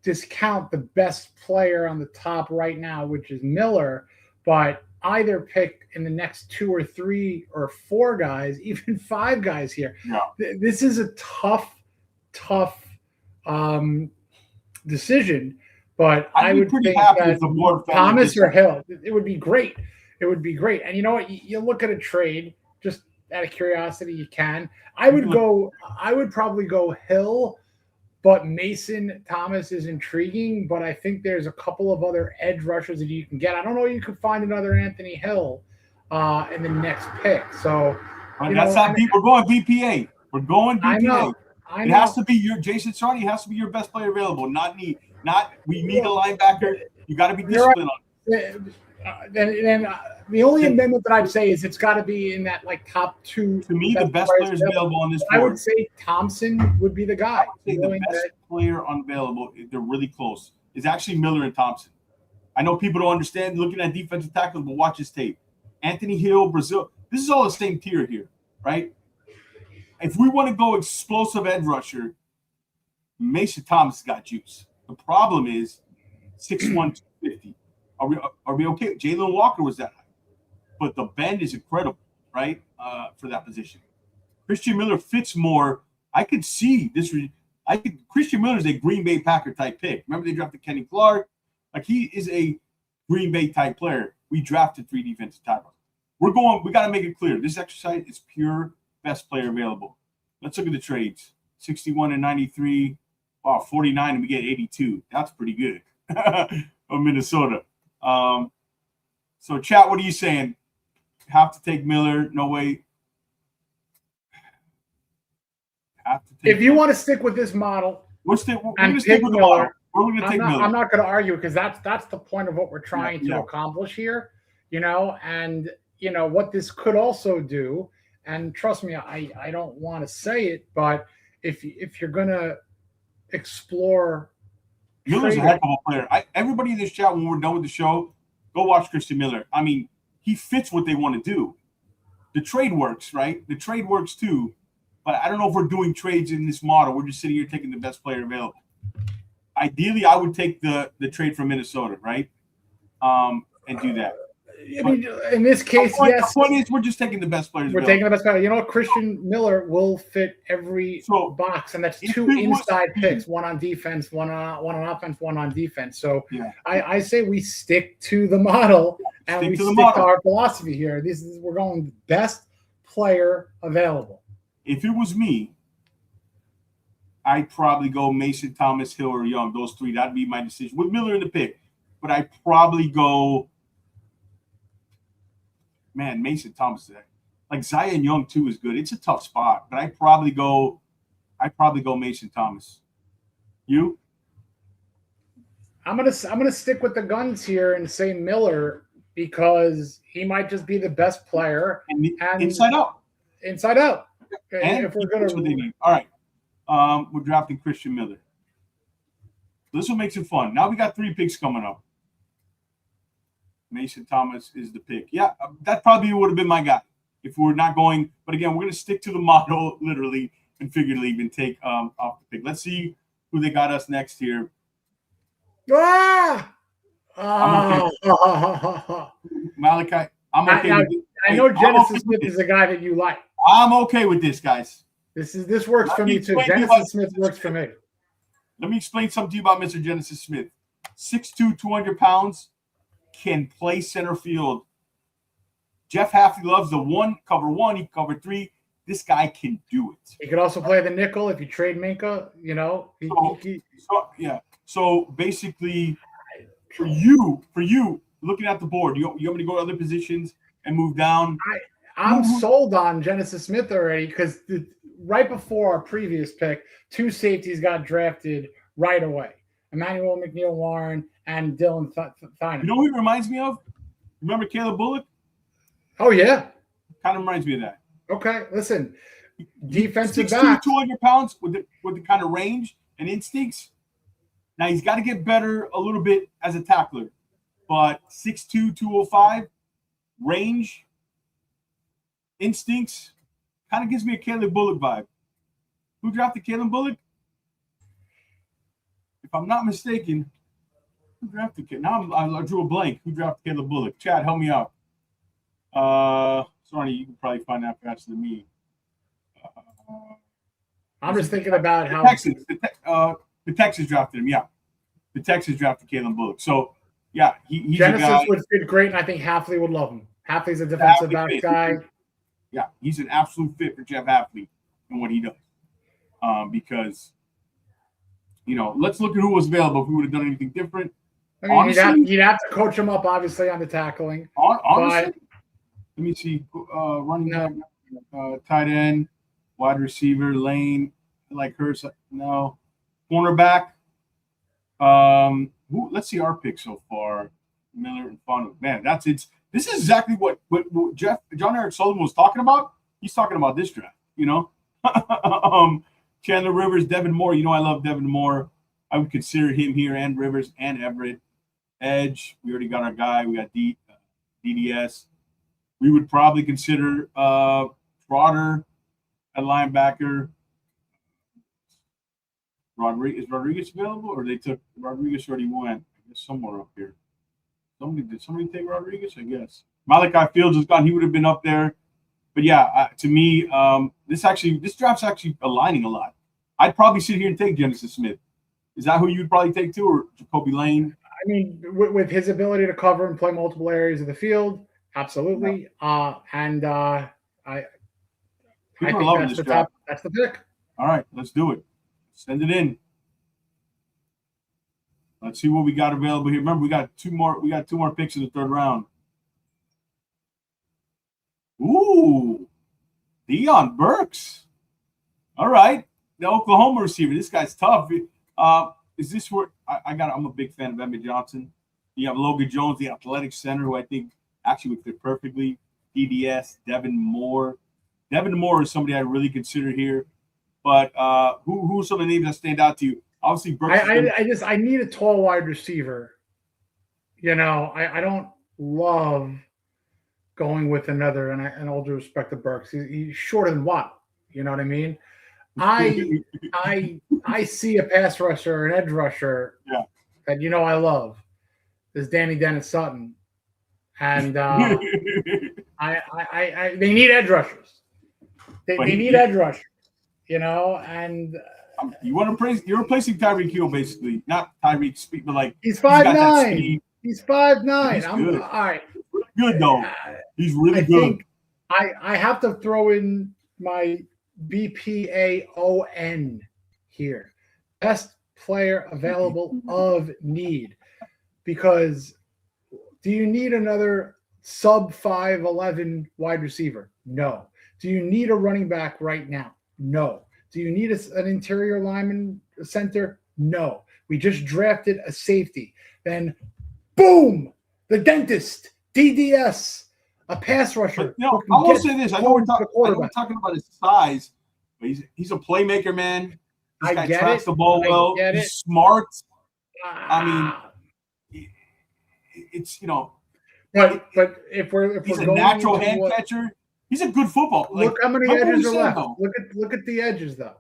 discount the best player on the top right now, which is Miller, but either pick in the next 2 or 3 or 4 guys, even 5 guys here. Yeah. This is a tough decision, but I would think that Thomas or Hill, it would be great. It would be great. And you know what? You look at a trade, just out of curiosity, you can. I would probably go Hill, but Mason Thomas is intriguing, but I think there's a couple of other edge rushers that you can get. I don't know if you could find another Anthony Hill in the next pick. So that's not we're going BPA. We're going BPA. I know. It has to be your Jason Sardi has to be your best player available, not me. We need a linebacker. You got to be disciplined on it. Then the only amendment that I'd say is it's got to be in that top 2. To me, the best players available on this board. I would say Thompson would be the guy. I would say the best player available, they're really close, is actually Miller and Thompson. I know people don't understand looking at defensive tackles, but watch his tape. Anthony Hill, Brazil. This is all the same tier here, right? If we want to go explosive edge rusher, Mason Thomas has got juice. The problem is 6'1", 250. Are we okay? Jaylen Walker was that high, but the bend is incredible, right? For that position, Christian Miller fits more. I could see this. Christian Miller is a Green Bay Packer type pick. Remember they drafted Kenny Clark. He is a Green Bay type player. We drafted 3 defensive tackles. We got to make it clear. This exercise is pure best player available. Let's look at the trades. 61 and 93. Wow, 49 and we get 82. That's pretty good. Of Minnesota. So chat, what are you saying? Have to take Miller? No way. If you want to stick with this model, we're going to stick with the model. We're going to take Miller. I'm not going to argue because that's the point of what we're trying to accomplish here. And what this could also do. And trust me, I don't want to say it, but if you're going to explore. Miller's a heck of a player. Everybody in this chat, when we're done with the show, go watch Christian Miller. I mean, he fits what they want to do. The trade works, right? The trade works too. But I don't know if we're doing trades in this model. We're just sitting here taking the best player available. Ideally, I would take the trade from Minnesota, right? And do that. I mean, in this case, yes. The point is, we're just taking the best players. We're taking the best player. Christian Miller will fit every box, and that's 2 inside picks: one on defense, one on offense, one on defense. So I say we stick to the model and we stick to our philosophy here. We're going best player available. If it was me, I'd probably go Mason, Thomas, Hill, or Young. Those 3. That'd be my decision with Miller in the pick. But I'd probably go. Man, Mason Thomas, Zion Young too is good. It's a tough spot, but I'd probably go Mason Thomas. You? I'm gonna stick with the guns here and say Miller because he might just be the best player. And inside out. Inside out. And if we're gonna, all right. We're drafting Christian Miller. This will make it fun. Now we got 3 picks coming up. Mason Thomas is the pick. Yeah, that probably would have been my guy if we're not going. But again, we're going to stick to the model literally and figuratively even take off the pick. Let's see who they got us next here. Ah! I'm okay. Malachi, I'm okay with this. I know Genesis Smith is a guy that you like. I'm okay with this, guys. This works for me too. Genesis Smith works for me. Let me explain something to you about Mr. Genesis Smith. 6'2", 200 pounds, can play center field. Jeff Hafley loves the cover one. He covered 3. This guy can do it. He could also play the nickel if you trade Minka. You know. So basically, for you, looking at the board, you want me to go to other positions and move down? I'm sold on Genesis Smith already because right before our previous pick, 2 safeties got drafted right away. Emmanuel McNeil-Warren and Dylan Thynum. You know who he reminds me of? Remember Caleb Bullock? Oh, yeah. Kind of reminds me of that. Okay, listen. Defensive 6'2", back. 200 pounds with the kind of range and instincts. Now, he's got to get better a little bit as a tackler. But 6'2", 205, range, instincts, kind of gives me a Caleb Bullock vibe. Who drafted Caleb Bullock? If I'm not mistaken, who drafted Caleb? Now I drew a blank. Who drafted Caleb Bullock? Chad, help me out. Sorry, you can probably find that faster than me. I'm just thinking about how the Texans drafted him. Yeah, the Texans drafted Caleb Bullock. So yeah, he's Genesis a guy. would fit great, and I think Hafley would love him. Hafley's a defensive back guy. Yeah, he's an absolute fit for Jeff Hafley and what he does. Because, let's look at who was available. If we would have done anything different, I mean, honestly, you'd have to coach him up, obviously, on the tackling. Honestly, let me see. Running back, tight end, wide receiver, lane, like Hurst. No, cornerback. Let's see our pick so far. Miller and Fano. Man, that's it. This is exactly what John Eric Sullivan was talking about. He's talking about this draft, Chandler Rivers, Devin Moore. I love Devin Moore. I would consider him here, and Rivers and Everett. Edge, we already got our guy. We got DDS. We would probably consider Trotter at linebacker. Is Rodriguez available, or they took Rodriguez? Already went. I guess somewhere up here. Did somebody take Rodriguez? I guess Malachi Fields is gone. He would have been up there. But yeah, to me, this draft's actually aligning a lot. I'd probably sit here and take Genesis Smith. Is that who you'd probably take too, or Jacoby Lane? I mean, with his ability to cover and play multiple areas of the field, absolutely. I think that's the top. That's the pick. All right, let's do it. Send it in. Let's see what we got available here. Remember, we got two more picks in the 3rd round. Ooh, Deion Burks. All right, the Oklahoma receiver. This guy's tough. Is this where I'm a big fan of Emmett Johnson. You have Logan Jones, the athletic center, who I think actually would fit perfectly. DDS, Devin Moore. Devin Moore is somebody I really consider here. But who are some of the names that stand out to you? Obviously, Burks. I need a tall wide receiver. I don't love going with another, and all due respect to Burks, he's shorter than Waddle. You know what I mean? I see a pass rusher, an edge rusher that I love. Is Danny Dennis Sutton, and they need edge rushers. They need edge rushers, and. You're replacing Tyreek Hill, basically. Not Tyreek Speed, but like he's 5'9". He's 5'9". I'm good. All right. Good though. He's really good. I have to throw in my BPA here. Best player available of need. Because do you need another sub 5'11" wide receiver? No. Do you need a running back right now? No. Do you need an interior lineman center? No. We just drafted a safety. Then, boom, the dentist, DDS, a pass rusher. I will say this. I know we're talking about his size, but he's a playmaker, man. This guy tracks the ball well. He's smart. I mean, it's But if we're he's going a natural hand catcher. He's a good football. Look how many edges are left. Though. Look at the edges though.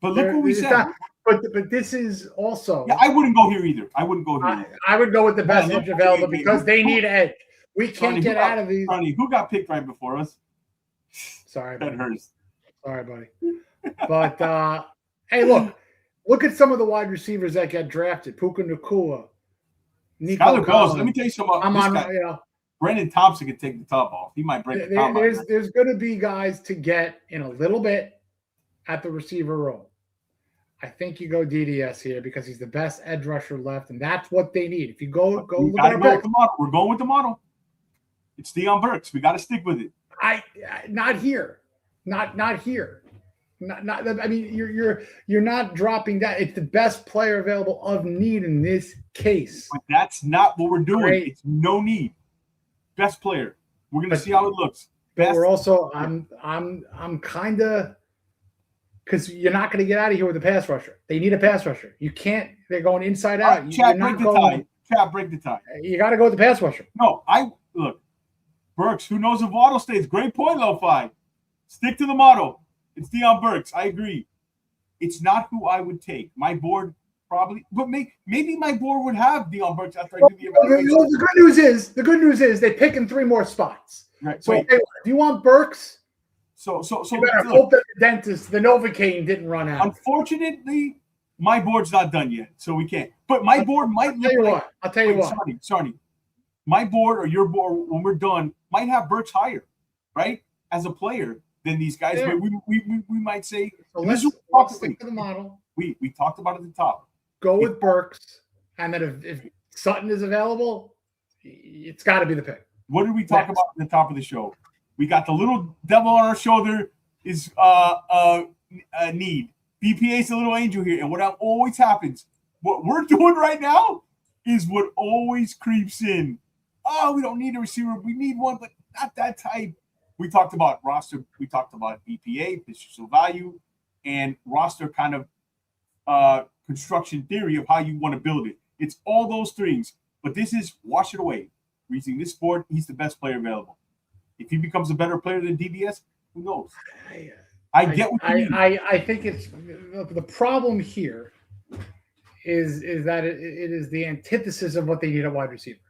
But look what we said. But this is also. Yeah, I wouldn't go here either. I wouldn't go here. I would go with the best edge available because they need edge. We can't get out of these. Sonny, who got picked right before us? Sorry, that hurts. Sorry, buddy. But hey, look at some of the wide receivers that got drafted: Puka Nacua, Nico Collins. Let me tell you something. I'm on. Brendan Thompson could take the top off. He might break the top off. There's going to be guys to get in a little bit at the receiver role. I think you go DDS here because he's the best edge rusher left, and that's what they need. If you go look at our model. We're going with the model. It's Deion Burks. We got to stick with it. Not here. Not here. I mean, you're not dropping that. It's the best player available of need in this case. But that's not what we're doing. Great. It's no need. Best player. We're gonna see how it looks. But we're also I'm kind of because you're not going to get out of here with a pass rusher. They need a pass rusher. You can't. They're going inside out. Chad, break the tie. Chad, break the tie. You got to go with the pass rusher. No, look. Burks. Who knows if Waddle stays? Great point, Lo-Fi. Stick to the model. It's Deion Burks. I agree. It's not who I would take. My board probably, but maybe my board would have Deion Burks after I do the evaluation. The good news is they pick in 3 more spots. Right. So if you want Burks, so you better hope that the dentist, the Novocaine, didn't run out. Unfortunately, my board's not done yet, so we can't. But my board might. I'll tell you what. Sorry. My board or your board, when we're done, might have Burks higher, right, as a player than these guys. Yeah. But we might say. So let's stick to the model. We talked about it at the top. Go with Burks, and then if Sutton is available, it's got to be the pick. What did we talk about at the top of the show? We got the little devil on our shoulder is need. BPA is a little angel here, and what always happens, what we're doing right now is what always creeps in. Oh, we don't need a receiver. We need one, but not that type. We talked about roster. We talked about BPA, positional value, and roster kind of construction theory of how you want to build it. It's all those things, but this is wash it away. We're using this board. He's the best player available. If he becomes a better player than DBS, who knows? I think it's the problem here is that it is the antithesis of what they need at wide receiver.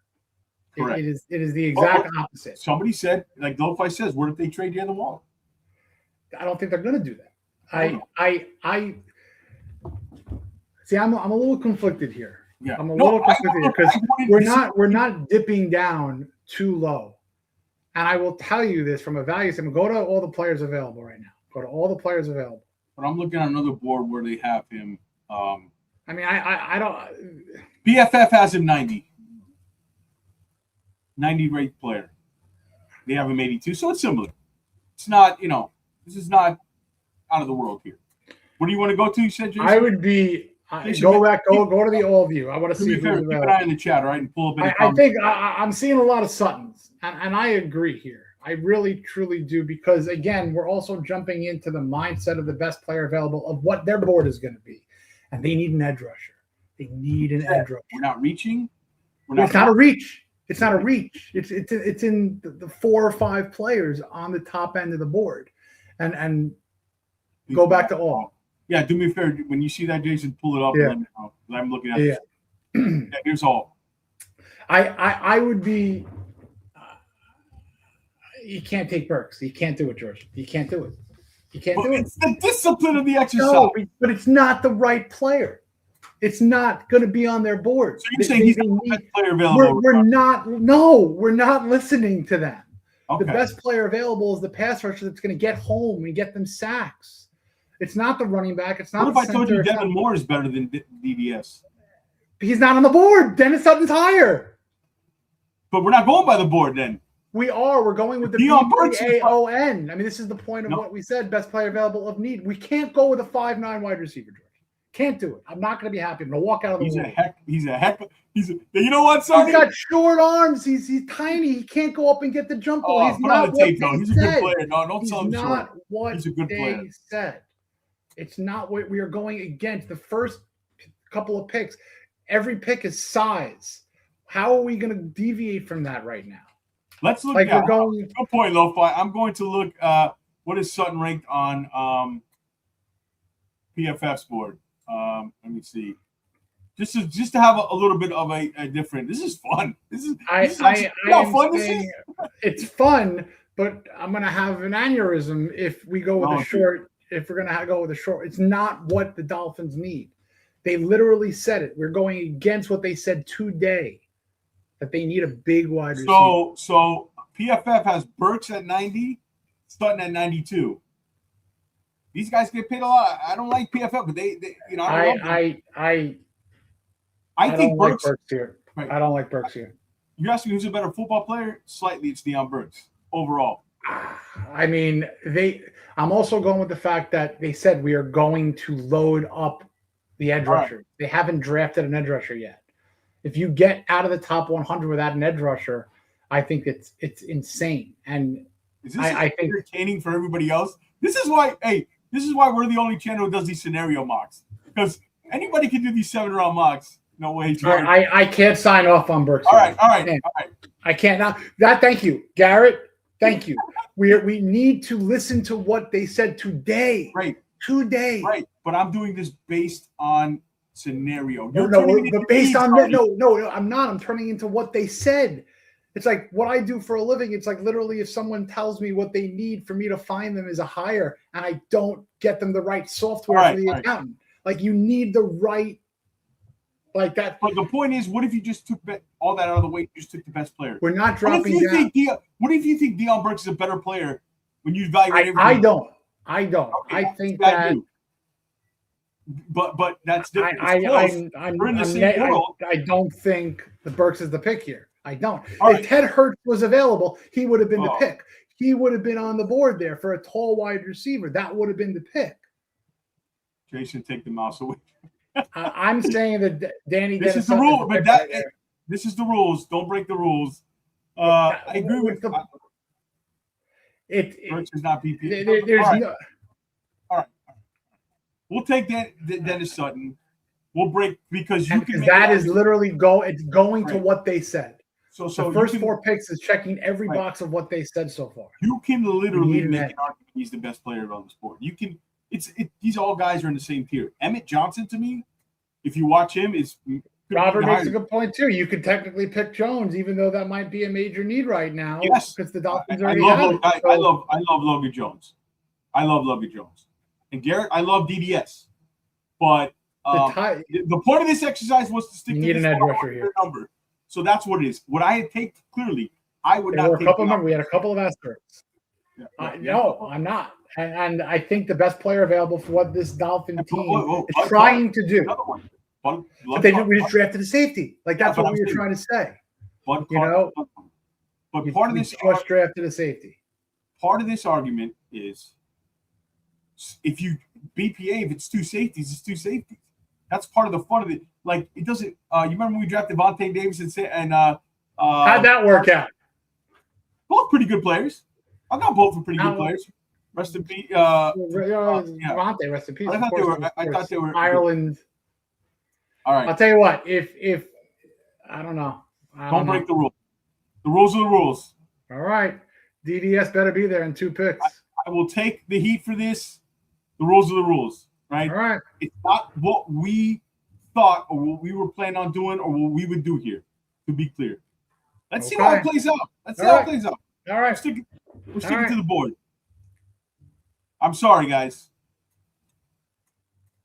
Correct. It is the exact opposite. Somebody said, like Lo-Fi says, what if they trade Jaylen Waddle? I don't think they're going to do that. I see. I'm a little conflicted here. Yeah. I'm a little conflicted here because we're not dipping down too low. And I will tell you this from a value standpoint. Go to all the players available right now. Go to all the players available. But I'm looking at another board where they have him. I mean, I don't. BFF has him 90. 90 rate player. They have him 82. So it's similar. It's not, this is not out of the world here. What do you want to go to? You said, Jason? I would be. Go to the all view. I want to see who's available. Keep an eye in the chat, all right? And pull up. I think I'm seeing a lot of Suttons, and I agree here. I really, truly do, because again, we're also jumping into the mindset of the best player available of what their board is going to be, and they need an edge rusher. They need an edge rusher. We're not reaching. It's not a reach. It's not a reach. It's in the 4 or 5 players on the top end of the board, and go back to all. Yeah, do me a favor. When you see that, Jason, pull it up. Yeah. And I'm looking at it. Yeah, here's all. I would be. You can't take Burks. You can't do it, George. You can't do it. You can't do it. It's the discipline of the exercise. No, but it's not the right player. It's not going to be on their board. So you're saying he's the best player available? We're not listening to them. Okay. The best player available is the pass rusher that's going to get home and get them sacks. It's not the running back. It's not. What if I told you Devin Moore is better than DDS? He's not on the board. Dennis Sutton's higher. But we're not going by the board then. We are. We're going with the BPAON. I mean, this is the point of what we said. Best player available of need. We can't go with a 5'9" wide receiver, George. Can't do it. I'm not going to be happy. I'm going to walk out of the room. You know what, Sonny? He's got short arms. He's tiny. He can't go up and get the jump ball. He's not what they said. He's a good player. No, don't tell him not what he's a good player. They said. It's not what we are going against. The first couple of picks, every pick is size. How are we going to deviate from that right now? Let's look like at we're going. good point, Lo-Fi. I'm going to look what is Sutton ranked on PFF's board. Let me see. Just to have a little bit of a different. This is fun. This is actually, how fun this is. It's fun, but I'm gonna have an aneurysm if we go with a short. If we're gonna go with a short, it's not what the Dolphins need. They literally said it. We're going against what they said today, that they need a big wide receiver. So PFF has Burks at 90, Sutton at 92. These guys get paid a lot. I don't like PFF, but they I think Burks, like Burks here. Right. I don't like Burks here. You're asking who's a better football player? Slightly, it's Deion Burks overall. I mean, I'm also going with the fact that they said we are going to load up the edge rusher. Right. They haven't drafted an edge rusher yet. If you get out of the top 100 without an edge rusher, I think it's insane. And is this I think entertaining for everybody else? This is why we're the only channel who does these scenario mocks, because anybody can do these 7-round mocks. No way. I can't sign off on Burks. All right. I can't now. That. Thank you, Garrett. Thank you. We need to listen to what they said today. Right. Today. Right. But I'm doing this based on scenario. But based on that. No, I'm not. I'm turning into what they said. It's like what I do for a living. It's like literally if someone tells me what they need for me to find them is a hire and I don't get them the right software for the accountant. Like you need the right like that. But the point is, what if you just took all that out of the way? You just took the best player. We're not dropping down. What if you think Deion Burks is a better player when you evaluate everything? I don't. Okay, I think that. But that's different. We're in the same world. I don't think the Burks is the pick here. I don't. If Ted Hurts was available, he would have been the pick. He would have been on the board there for a tall wide receiver. That would have been the pick. Jason, take the mouse away. I'm saying that Danny. This is the rule, but this is the rules. Don't break the rules. I agree with the. Burks is not BPA. There's all right. We'll take Dennis Sutton. We'll break because that is literally it's going to what they said. So the first 4 picks is checking every box of what they said so far. You can literally make an argument he's the best player on the sport. You can. These all guys are in the same tier. Emmett Johnson, to me, if you watch him, is Robert makes a good point too. You could technically pick Jones, even though that might be a major need right now. Yes, because the Dolphins I love Logan Jones. I love Logan Jones. And Garrett, I love DDS. But the point of this exercise was to stick to an edge rusher here. Number. So that's what it is. What I had taken clearly, I would not. We had a couple of asterisks. No, I'm not. And I think the best player available for what this Dolphin team is trying to do. But we just drafted a safety. Like that's what we were trying to say. But part of this just drafted a safety. Part of this argument is if you BPA, if it's 2 safeties, it's 2 safeties. That's part of the fun of it. Like it doesn't. You remember when we drafted Vontae Davis and how'd that work out? Both pretty good players. I got both pretty good players. Rest in peace. Vontae, rest in peace. I thought they were Ireland. All right. I'll tell you what. If I don't know. Don't break the rules. The rules are the rules. All right. DDS better be there in 2 picks. I will take the heat for this. The rules are the rules. Right? All right. It's not what we thought or what we were planning on doing or what we would do here, to be clear. Let's see how it plays out. All right. We're sticking to the board. I'm sorry, guys.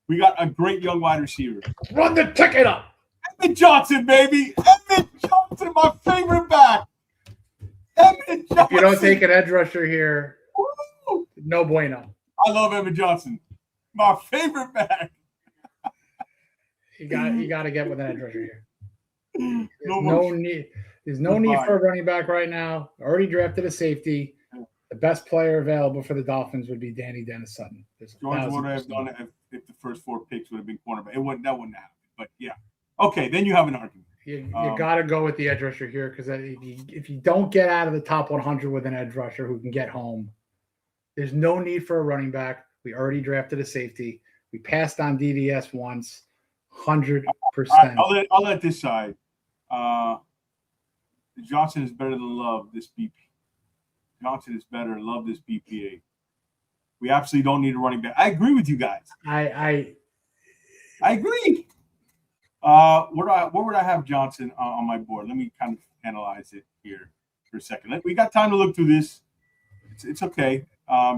We got a great young wide receiver. Run the ticket up. Emmett Johnson, baby. Emmett Johnson, my favorite back. Emmett Johnson. If you don't take an edge rusher here, no bueno. I love Emmett Johnson. My favorite back. You got to get with an edge rusher here. There's no need for a running back right now. Already drafted a safety. The best player available for the Dolphins would be Dennis Sutton. George would have done it if the first 4 picks would have been cornerback. That wouldn't happen. But yeah. Okay, then you have an argument. You got to go with the edge rusher here because if you don't get out of the top 100 with an edge rusher who can get home, there's no need for a running back. We already drafted a safety. We passed on DDS once, 100%. I'll let this side. Johnson is better than Love. This BP. Johnson is better. Love this BPA. We absolutely don't need a running back. I agree with you guys. I agree. Where would I have Johnson on my board? Let me kind of analyze it here for a second. We got time to look through this. It's okay.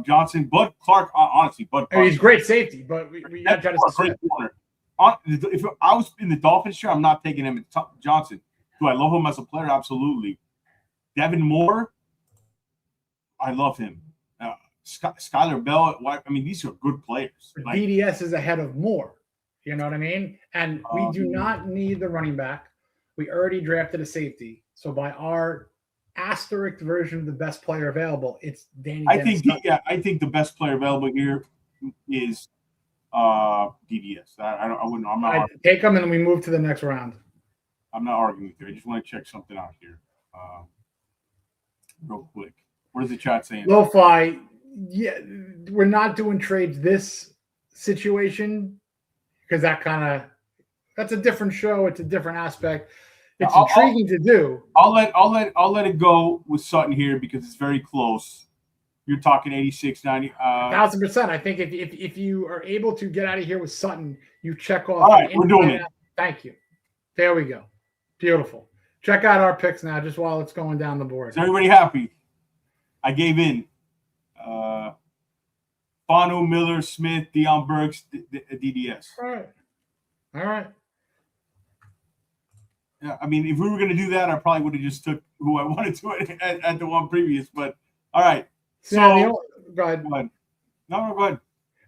Johnson, Bud Clark. Honestly, Bud Clark. He's great safety, but we got to try to great corner. If I was in the Dolphins chair, I'm not taking him. Johnson. Do I love him as a player? Absolutely. Devin Moore. I love him. Skylar Bell. I mean, these are good players. Like, DDS is ahead of Moore. You know what I mean? And we do not need the running back. We already drafted a safety. So by our asterisk version of the best player available, it's Danny. I think the best player available here is DDS. I'm not take him and then we move to the next round. I'm not arguing with you. I just want to check something out here. Real quick. What is the chat saying? Lo-Fi, yeah, we're not doing trades this situation because that's a different show. It's a different aspect. It's intriguing to do. I'll let it go with Sutton here because it's very close. You're talking 86, 90. 1,000%. I think if you are able to get out of here with Sutton, you check off. All right, we're doing it. Thank you. There we go. Beautiful. Check out our picks now, just while it's going down the board. Is everybody happy? I gave in. Fanu, Miller, Smith, Deion Burks, DDS. All right. Yeah, I mean, if we were going to do that, I probably would have just took who I wanted to at the one previous. But all right. So go ahead. No, go ahead.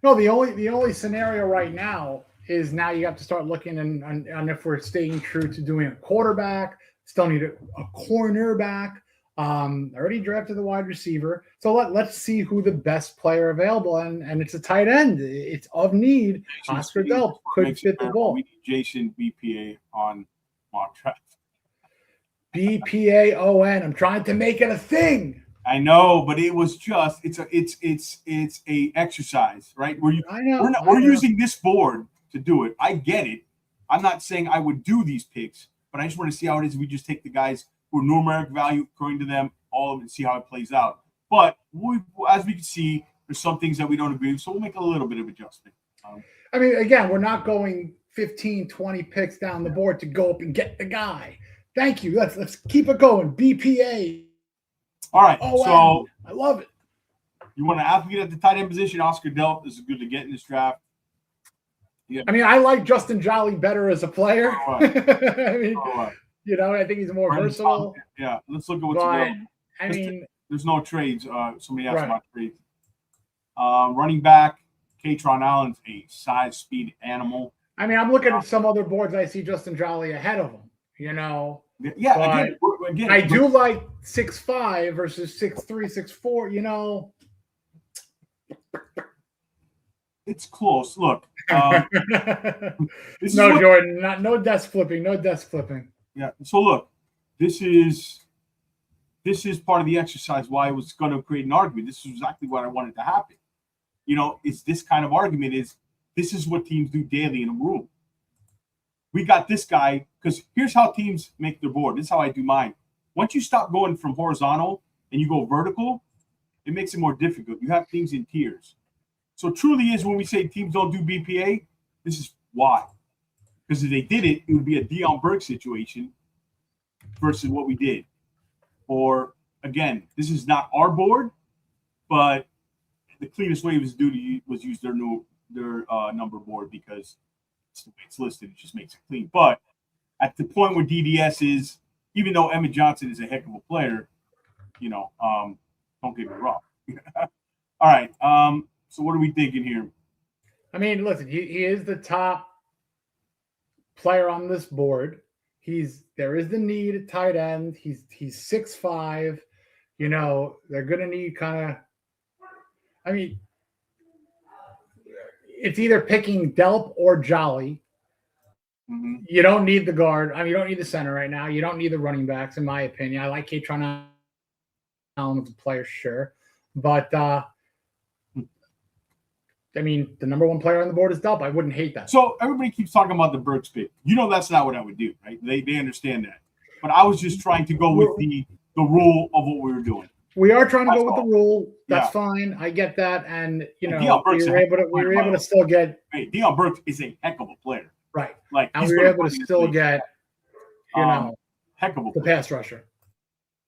No, the only scenario right now is now you have to start looking and if we're staying true to doing a quarterback, still need a cornerback. Already drafted the wide receiver. So let's see who the best player available and it's a tight end. It's of need. Oscar Delp could fit the goal. We need Jason BPA on mock draft. BPA ON. I'm trying to make it a thing. I know, but it was just it's a exercise, right? We're using this board to do it. I get it. I'm not saying I would do these picks, but I just want to see how it is. We just take the guys who are numeric value according to them, all of it, and see how it plays out. But as we can see, there's some things that we don't agree with, so we'll make a little bit of adjustment. I mean, again, we're not going 15, 20 picks down the board to go up and get the guy. Thank you. Let's keep it going. BPA. All right. So I love it. You want an athlete at the tight end position? Oscar Delp is good to get in this draft. Yeah. I mean, I like Justin Jolly better as a player. I mean, I think he's more versatile. Yeah. Let's look at what's available. I mean, there's no trades. Somebody asked about trades. Running back, Katron Allen's a size, speed animal. I mean, I'm looking at some other boards. I see Justin Jolly ahead of him. Yeah. Again, I do like 6'5" versus 6'3", 6'4". It's close. Look. Jordan, no desk flipping. No desk flipping. Yeah. So look, this is part of the exercise. Why I was going to create an argument. This is exactly what I wanted to happen. It's this kind of argument. This is what teams do daily in a room. We got this guy because here's how teams make their board. This is how I do mine. Once you stop going from horizontal and you go vertical, it makes it more difficult. You have things in tiers. So truly is when we say teams don't do BPA, this is why. Because if they did it, it would be a Deion Burke situation versus what we did. Or, again, this is not our board, but the cleanest way was use their number board because it's the way it's listed. It just makes it clean. But at the point where DDS is, even though Emmett Johnson is a heck of a player, don't get me wrong. All right. So what are we thinking here? I mean, listen, he is the top player on this board. There is the need at tight end. He's 6'5". They're gonna need kind of. I mean, it's either picking Delp or Jolly. Mm-hmm. You don't need the guard. I mean, you don't need the center right now. You don't need the running backs, in my opinion. I like Katron Allen as a player, sure, but I mean, the number one player on the board is Delp. I wouldn't hate that. So everybody keeps talking about the Burks pick. That's not what I would do, right? They understand that. But I was just trying to go with the rule of what we were doing. We are trying to go with the rule. That's fine. I get that, and we were able to still get. Hey, Deion Burks is a heck of a player, right? Like, and we were able to still get, heck of a the pass rusher.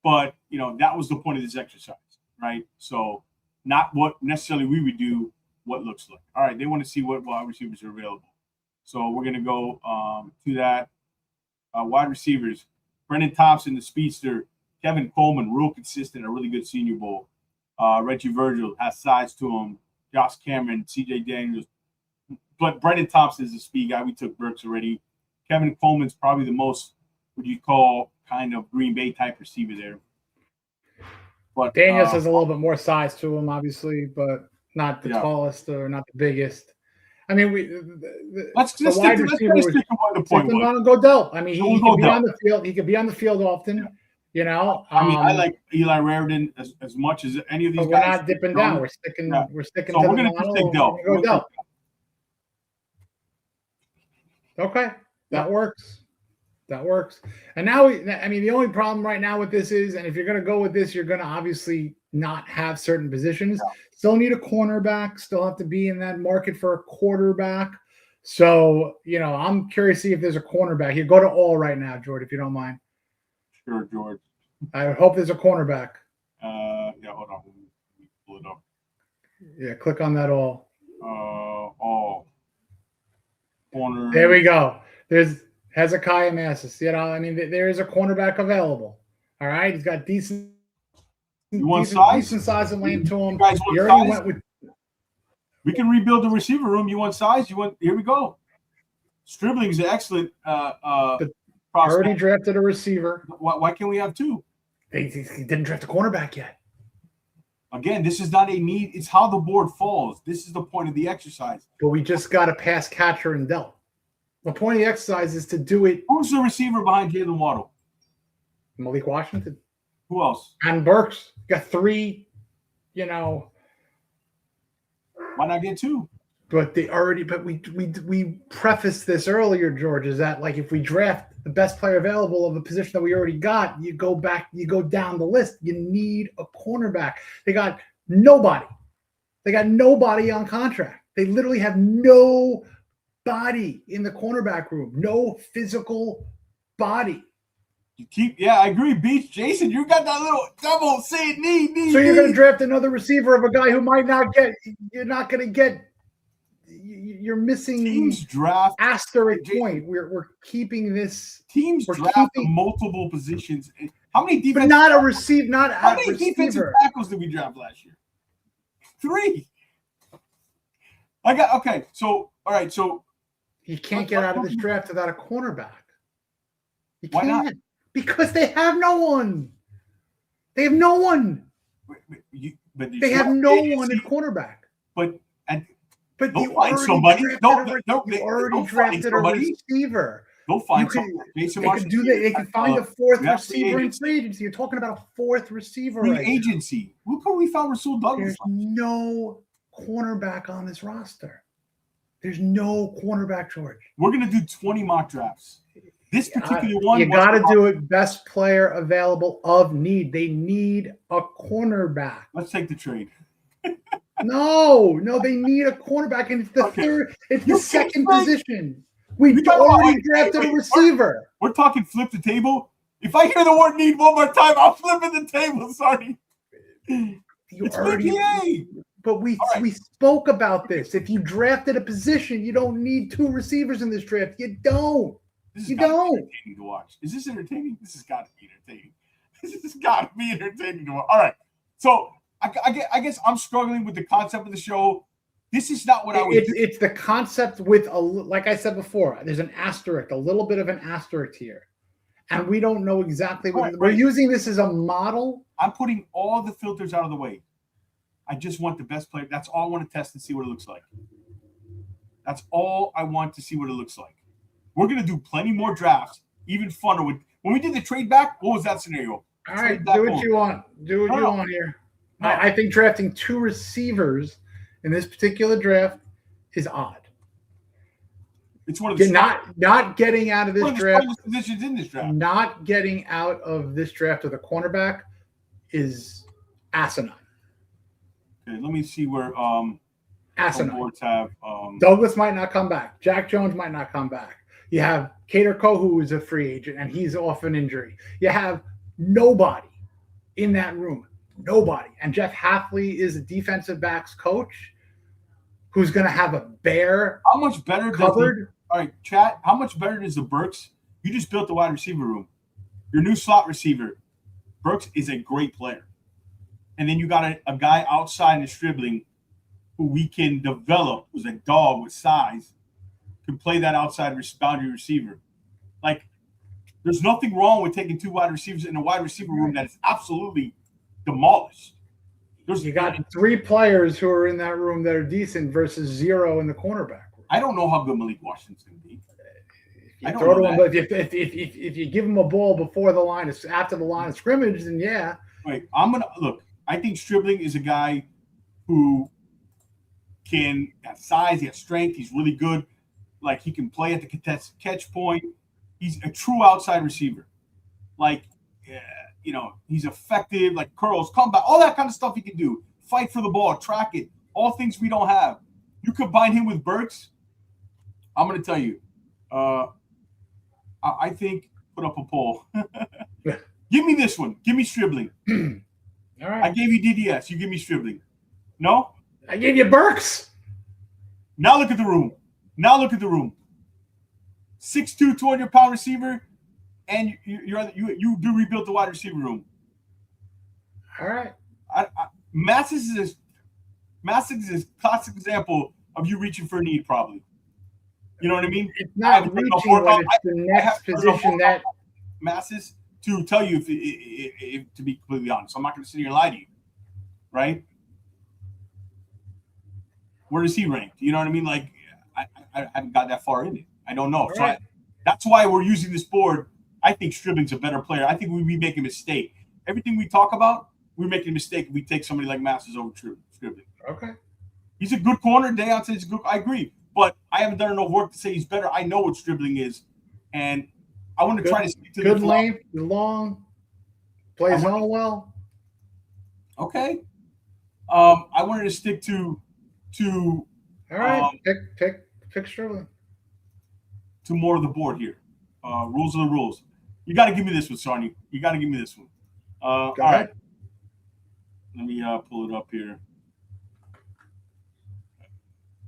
But that was the point of this exercise, right? So, not what necessarily we would do. What looks like. All right, they want to see what wide receivers are available. So we're gonna go to that. Wide receivers: Brendan Thompson, the speedster. Kevin Coleman, real consistent, a really good Senior Bowl. Reggie Virgil has size to him. Josh Cameron, C.J. Daniels. But Brendan Thompson is a speed guy. We took Burks already. Kevin Coleman's probably the most, what you call, kind of Green Bay type receiver there. But Daniels has a little bit more size to him, obviously, but not the tallest or not the biggest. I mean, let's stick to the point. Godell. I mean, he could be on the field. He could be on the field often. Yeah. I like Eli Raridan as much as any of these guys. We're not dipping down. We're sticking. Yeah. We're sticking. So to we're going to take Dell. Okay, that works. That works. And now, the only problem right now with this is, and if you're going to go with this, you're going to obviously not have certain positions. Yeah. Still need a cornerback. Still have to be in that market for a quarterback. So, I'm curious to see if there's a cornerback. You go to all right now, George, if you don't mind. Sure, George. I hope there's a cornerback. Hold on. Let me pull it up. Yeah, click on that all. All. Corner. There we go. There's Hezekiah Massis. There is a cornerback available. All right, he's got decent size and length to him. You already went with. We can rebuild the receiver room. You want size? Here we go. Stribling's an excellent prospect. Already drafted a receiver. Why can't we have two? He didn't draft a cornerback yet. Again, this is not a need. It's how the board falls. This is the point of the exercise. But we just got a pass catcher in Dell. The point of the exercise is to do it. Who's the receiver behind Jaylen Waddle? Malik Washington. Who else? And Burks. Got three, Why not get two? But we prefaced this earlier, George, is that like if we draft the best player available of a position that we already got, you go down the list. You need a cornerback. They got nobody. They got nobody on contract. They literally have no body in the cornerback room. No physical body. I agree, Beach. Jason, you got that little double say need. So you're going to draft another receiver of a guy who might not get. You're not going to get. You're missing teams draft asterisk point. We're keeping this. Teams draft multiple positions. How many defensive? But not a receiver. Not how many defensive tackles did we draft last year? 3. Okay. So all right. So you can't get out of this draft without a cornerback. You Why can't. Not? Because they have no one. They have no one. They have no one at cornerback. But you find somebody. You already drafted a receiver. Go find somebody. They can do that. They can find a fourth receiver in free agency. You're talking about a fourth receiver. Free agency. Look who we found Rasul Douglas. There's no cornerback on this roster. There's no cornerback, George. We're going to do 20 mock drafts. This particular one. You got to do it best player available of need. They need a cornerback. Let's take the trade. No, they need a cornerback, and it's the third. It's the second position. We already drafted a receiver. We're talking flip the table. If I hear the word need one more time, I'm flipping the table. Sorry. It's BPA. But we spoke about this. If you drafted a position, you don't need 2 receivers in this draft. You don't. You don't. Entertaining to watch. Is this entertaining? This has got to be entertaining. This has got to be entertaining to watch. All right. So I guess I'm struggling with the concept of the show. This is not what I would do. It's the concept with, like I said before, there's an asterisk, a little bit of an asterisk here. And we don't know exactly what we're using this as a model. I'm putting all the filters out of the way. I just want the best player. That's all I want to test and see what it looks like. That's all I want to see what it looks like. We're going to do plenty more drafts, even funner. When we did the trade back, what was that scenario? All right, do what you want. Do what you want here. No. I think drafting 2 receivers in this particular draft is odd. It's one of the not getting out of this draft. Positions in this draft. Not getting out of this draft of the cornerback is asinine. Okay, let me see where asinine. Boards have Douglas might not come back. Jack Jones might not come back. You have Cater Coe, who is a free agent, and he's off an injury. You have nobody in that room. Nobody. And Jeff Hafley is a defensive backs coach who's going to have a bear. How much better covered? All right, chat. How much better does the Burks? You just built the wide receiver room. Your new slot receiver, Burks, is a great player. And then you got a guy outside in the dribbling who we can develop, who's a dog with size, can play that outside boundary receiver. Like, there's nothing wrong with taking 2 wide receivers in a wide receiver room that is absolutely demolished. You got 3 players who are in that room that are decent versus 0 in the cornerback room. I don't know how good Malik Washington's going to be. If you give him a ball after the line of scrimmage, then yeah. Right. I think Stribling is a guy who can have size, he has strength, he's really good. Like, he can play at the contested catch point. He's a true outside receiver. Like, he's effective, like curls, comeback, all that kind of stuff he can do. Fight for the ball, track it, all things we don't have. You combine him with Burks, I'm going to tell you, I think, put up a poll. Give me this one. Give me Stribling. All right. I gave you DDS. You give me Stribling. No? I gave you Burks. Now look at the room. 6'2", 200-pound receiver, and you do rebuild the wide receiver room. All right. Massis is a classic example of you reaching for a need, probably. You know what I mean? It's not reaching when it's the next position that Massis to tell you if to be completely honest. I'm not going to sit here and lie to you, right? Where does he rank? You know what I mean? Like, I haven't got that far in it. I don't know. Right. So that's why we're using this board. I think Stribling's a better player. I think we make a mistake. Everything we talk about, we're making a mistake if we take somebody like Masters over Stribling. Okay. He's a good corner. Deion says he's good. I agree. But I haven't done enough work to say he's better. I know what Stribling is. And I want to try to stick to good length, long, plays all well. Okay. I wanted to stick to all right. Pick Stribling. To more of the board here. Rules are the rules. You got to give me this one, Sarni. You got to give me this one. All right. Let me pull it up here.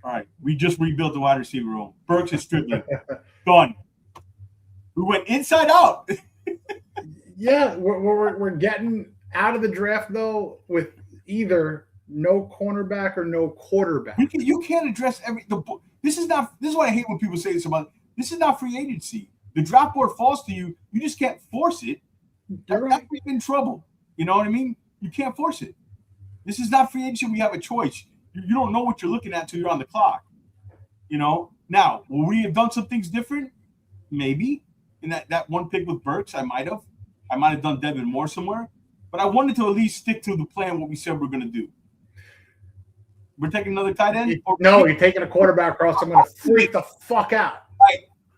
All right. We just rebuilt the wide receiver room. Burks and Stribling. Done. We went inside out. Yeah, we're getting out of the draft, though, with either no cornerback or no quarterback. You can't address this is what I hate when people say this about. This is not free agency. The draft board falls to you. You just can't force it. That's where you're in trouble. You know what I mean? You can't force it. This is not free agency. We have a choice. You don't know what you're looking at until you're on the clock. You know? Now, will we have done some things different? Maybe. In that one pick with Burks, I might have done Devin Moore somewhere. But I wanted to at least stick to the plan, what we said we're going to do. We're taking another tight end? No, you're taking a quarterback, or else I'm going to freak the fuck out.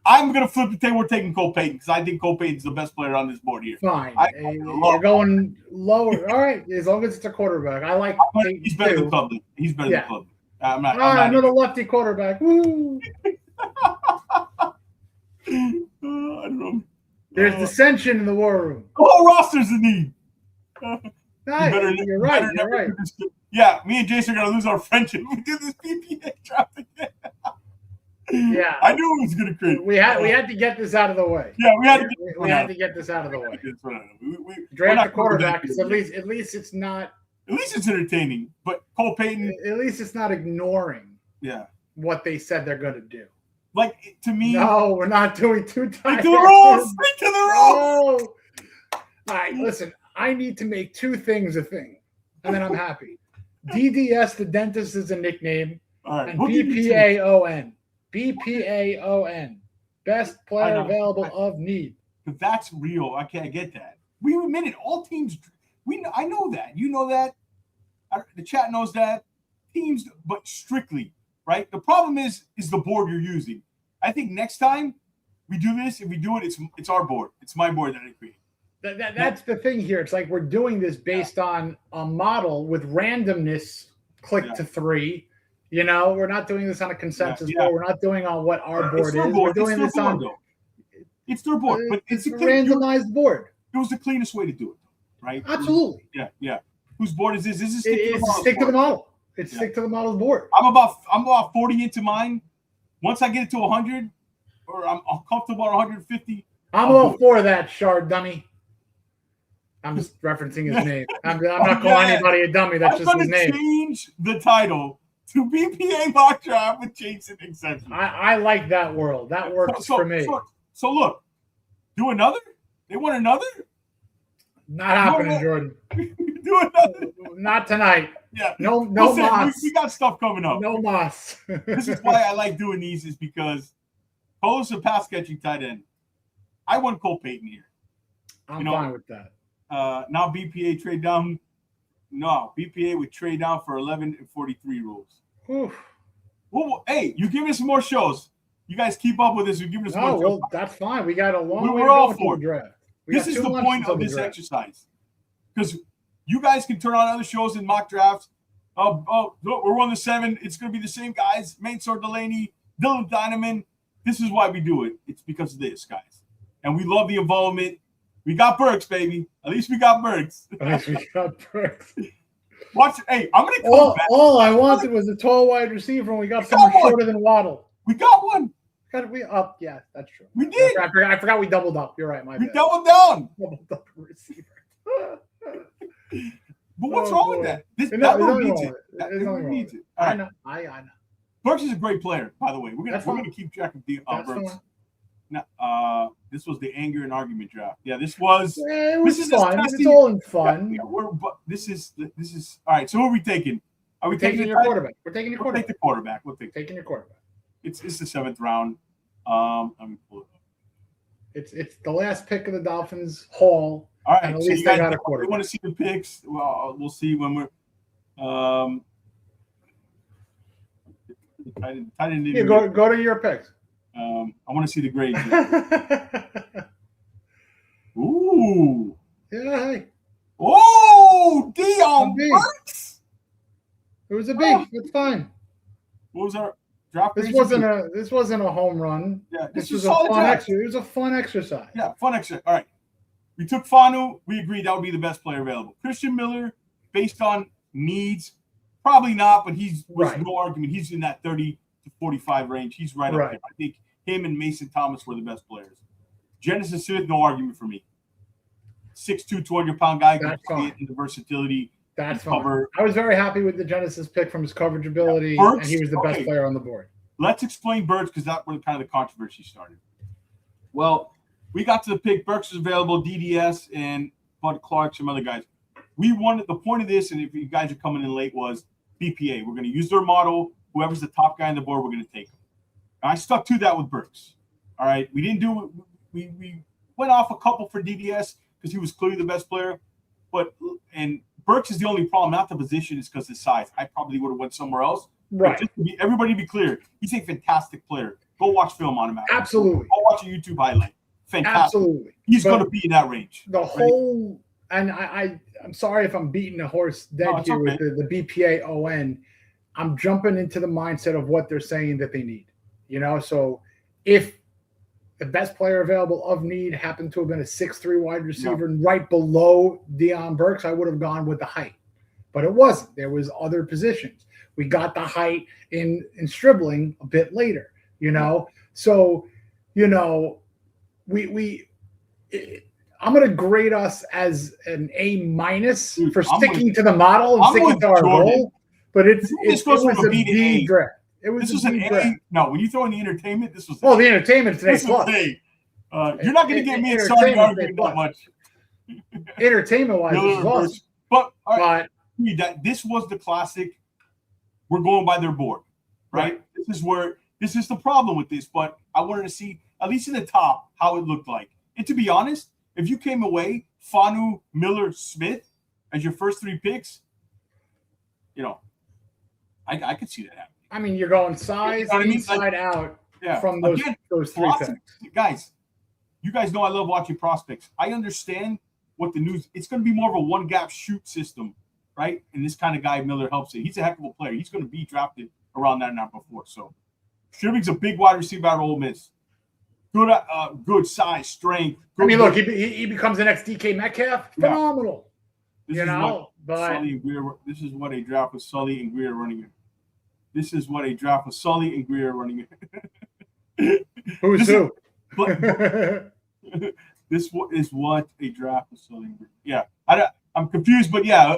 I'm going to flip the table. We're taking Cole Payton because I think Cole Payton's the best player on this board here. Fine. You're going lower. All right. As long as it's a quarterback. I like Payton. He's better than Clubman. He's better than Clubman. I'm not another lefty quarterback. Woo! I don't know. There's dissension in the war room. The whole roster's in need. You're right. Yeah, me and Jason are going to lose our friendship. We did this BPA draft again. Yeah, I knew it was going to create. We had to get this out of the way. Yeah, we had to get this out of the way. We draft the quarterback. At least it's not. At least it's entertaining. But Cole Payton. At least it's not ignoring. Yeah. What they said they're going to do. Like, to me. No, we're not doing 2 times. Stick to the rules. Stick to the rules. No. All right, listen. I need to make 2 things a thing, and then I'm happy. DDS, the dentist, is a nickname. All right. And BPAON. BPAON. Best player available of need. But that's real. I can't get that. We admit it. All teams. I know that. You know that. The chat knows that. Teams, but strictly, right? The problem is the board you're using. I think next time we do this, if we do it, it's our board. It's my board that I create. That's the thing here. It's like we're doing this based on a model with randomness click to 3. You know, we're not doing this on a consensus board. We're not doing on what our board is. We're doing this on it's their board, but it's a randomized board. It was the cleanest way to do it, right? Absolutely. Yeah. Whose board is this? This is stick to the model. It's stick to the model's board. I'm about 40 into mine. Once I get it to 100, or I'm comfortable at 150. I'm all for that, Shard dummy. I'm just referencing his name. I'm not calling anybody a dummy. That's just his name. I'm going to change the title to BPA mock draft with Jason exception. I like that world. That works for me. So look, do another? They want another? Not happening, Jordan. Do another? Not tonight. Yeah. No moss. We got stuff coming up. No moss. This is why I like doing these, is because Cole's a pass catching tight end. I want Cole Payton here. I'm fine with that. Now BPA trade down. No, BPA would trade down for 11 and 43 rules. Oof. Well, hey, you give us some more shows. You guys keep up with this. You're giving us more shows. Well, that's fine. We got a long way We're all for the draft. This is the point of this exercise. Because you guys can turn on other shows and mock drafts. Look, we're on the 7. It's going to be the same guys. Mainsor Delaney, Dylan Dineman. This is why we do it. It's because of this, guys. And we love the involvement. We got Burks, baby. At least we got Burks. Watch. Hey, I'm going to call back. All I wanted was a tall wide receiver, and we got someone shorter than Waddle. We got one. Yeah, that's true. We did. I forgot we doubled up. You're right, my bad. We doubled down. Doubled up receiver. But what's wrong with that? That needs it. I know. Burks is a great player, by the way. We're gonna keep track of the Burks. Now, this was the anger and argument draft. Yeah, this was. Yeah, it was fun. It's all in fun. This is all right. So who are we taking? Are we taking your quarterback? We're taking your quarterback. Take the quarterback. Taking your quarterback. It's the 7th round. Let me pull it up. It's the last pick of the Dolphins haul. All right, and at least they got a quarterback. We want to see the picks. Well, we'll see when we're. I didn't go to your picks. I want to see the grades. Ooh. Yeah. Hey. Oh, Dion Burks. It was a B. It's fine. What was our draft? This wasn't a home run. Yeah, this was a fun exercise. It was a fun exercise. Yeah, fun exercise. All right. We took Fanu. We agreed that would be the best player available. Christian Miller, based on needs, probably not, but no argument. He's in that 30 to 45 range. He's right up there. I think him and Mason Thomas were the best players. Genesis Smith, no argument for me. 6'2", 200-pound guy who can get the versatility. That's fine. I was very happy with the Genesis pick from his coverage ability, and he was the best player on the board. Let's explain Burks, because that's where kind of the controversy started. Well, we got to the pick. Burks was available, DDS, and Bud Clark, some other guys. We wanted the point of this, and if you guys are coming in late, was BPA. We're going to use their model. Whoever's the top guy on the board, we're going to take him. And I stuck to that with Burks. All right, we didn't do. We went off a couple for DDS because he was clearly the best player, and Burks is the only problem. Not the position, is because his size. I probably would have went somewhere else. Right. Everybody be clear. He's a fantastic player. Go watch film on him. Absolutely. Go watch a YouTube highlight. Fantastic. Absolutely. He's going to be in that range. The whole, and I'm sorry if I'm beating a horse dead here with the BPA ON. I'm jumping into the mindset of what they're saying that they need. So if the best player available of need happened to have been a 6'3" wide receiver right below Dion Burks, I would have gone with the height. But it wasn't. There was other positions. We got the height in Stribling a bit later, So, I'm going to grade us as an A- for sticking to the model and sticking to our goal. But it was a B draft. This was an A. No, when you throw in the entertainment, this was. The entertainment today's plus. You're not going to get me and Sonny arguing that much. Entertainment-wise, this was awesome. But this was the classic. We're going by their board, right? This is the problem with this. But I wanted to see, at least in the top, how it looked like. And to be honest, if you came away Fanu, Miller, Smith as your first 3 picks, I could see that happening. I mean, you're going size inside out. from those three picks. Guys, you guys know I love watching prospects. I understand what the news. It's going to be more of a one gap shoot system, right? And this kind of guy Miller helps it. He's a heck of a player. He's going to be drafted around that number 4. So Sherving's a big wide receiver out of Ole Miss. Good size, strength. Look, he becomes the next DK Metcalf. Phenomenal. This is what a draft with Sully and Greer running it. This is what a draft with Sully and Greer running it. Who's who? This is what a draft with Sully and Greer. Yeah, I'm confused, but yeah,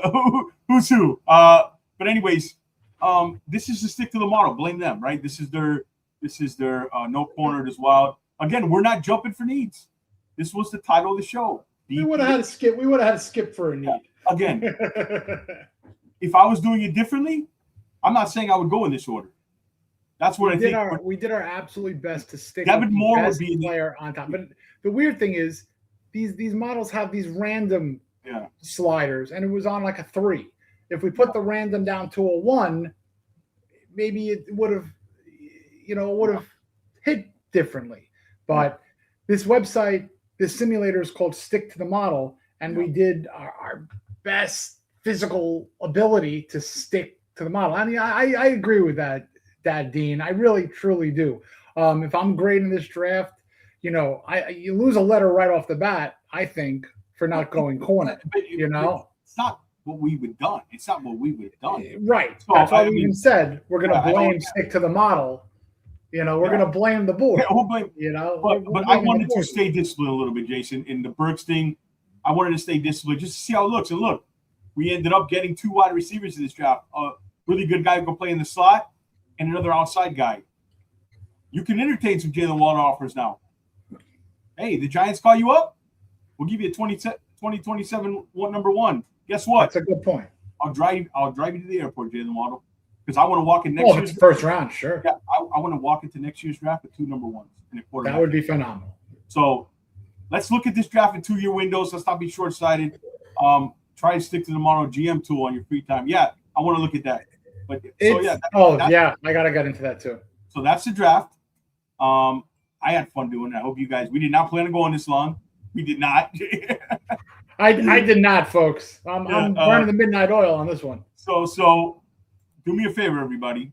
who's who? But anyways, this is to stick to the model. Blame them, right? This is their no corner as wild. Again, we're not jumping for needs. This was the title of the show. We would have had to skip. We would have had to skip for a need. Yeah. Again, if I was doing it differently, I'm not saying I would go in this order. That's what we did our absolutely best to stick. Devin Moore would be the player on top. But the weird thing is, these models have these random sliders, and it was on like a 3. If we put the random down to a 1, maybe it would have, hit differently. But this website, this simulator is called Stick to the Model, and we did our best physical ability to stick to the model. I mean, I agree with that, Dean. I really, truly do. If I'm grading this draft, you lose a letter right off the bat, I think, for not going corner. It's not what we would have done. It's not what we would have done. Right. So, that's why we even said we're going to blame Stick to the Model. We're going to blame the board. Yeah, we'll blame, but I wanted to stay disciplined a little bit, Jason. In the Burks thing, I wanted to stay disciplined just to see how it looks. And look, we ended up getting 2 wide receivers in this draft. A really good guy who can play in the slot and another outside guy. You can entertain some Jaylen Waddle offers now. Hey, the Giants call you up? We'll give you a 2027 number 1. Guess what? That's a good point. I'll drive you to the airport, Jaylen Waddle. Because I want to walk in next year's first round, sure. Yeah, I want to walk into next year's draft with 2 number 1s and a quarterback. That would be phenomenal. So let's look at this draft in 2-year windows. Let's not be short-sighted. Try to stick to the model GM tool on your free time. Yeah, I want to look at that. But I gotta get into that too. So that's the draft. I had fun doing it. I hope you guys. We did not plan on going this long. We did not. I did not, folks. I'm burning the midnight oil on this one. So. Do me a favor, everybody.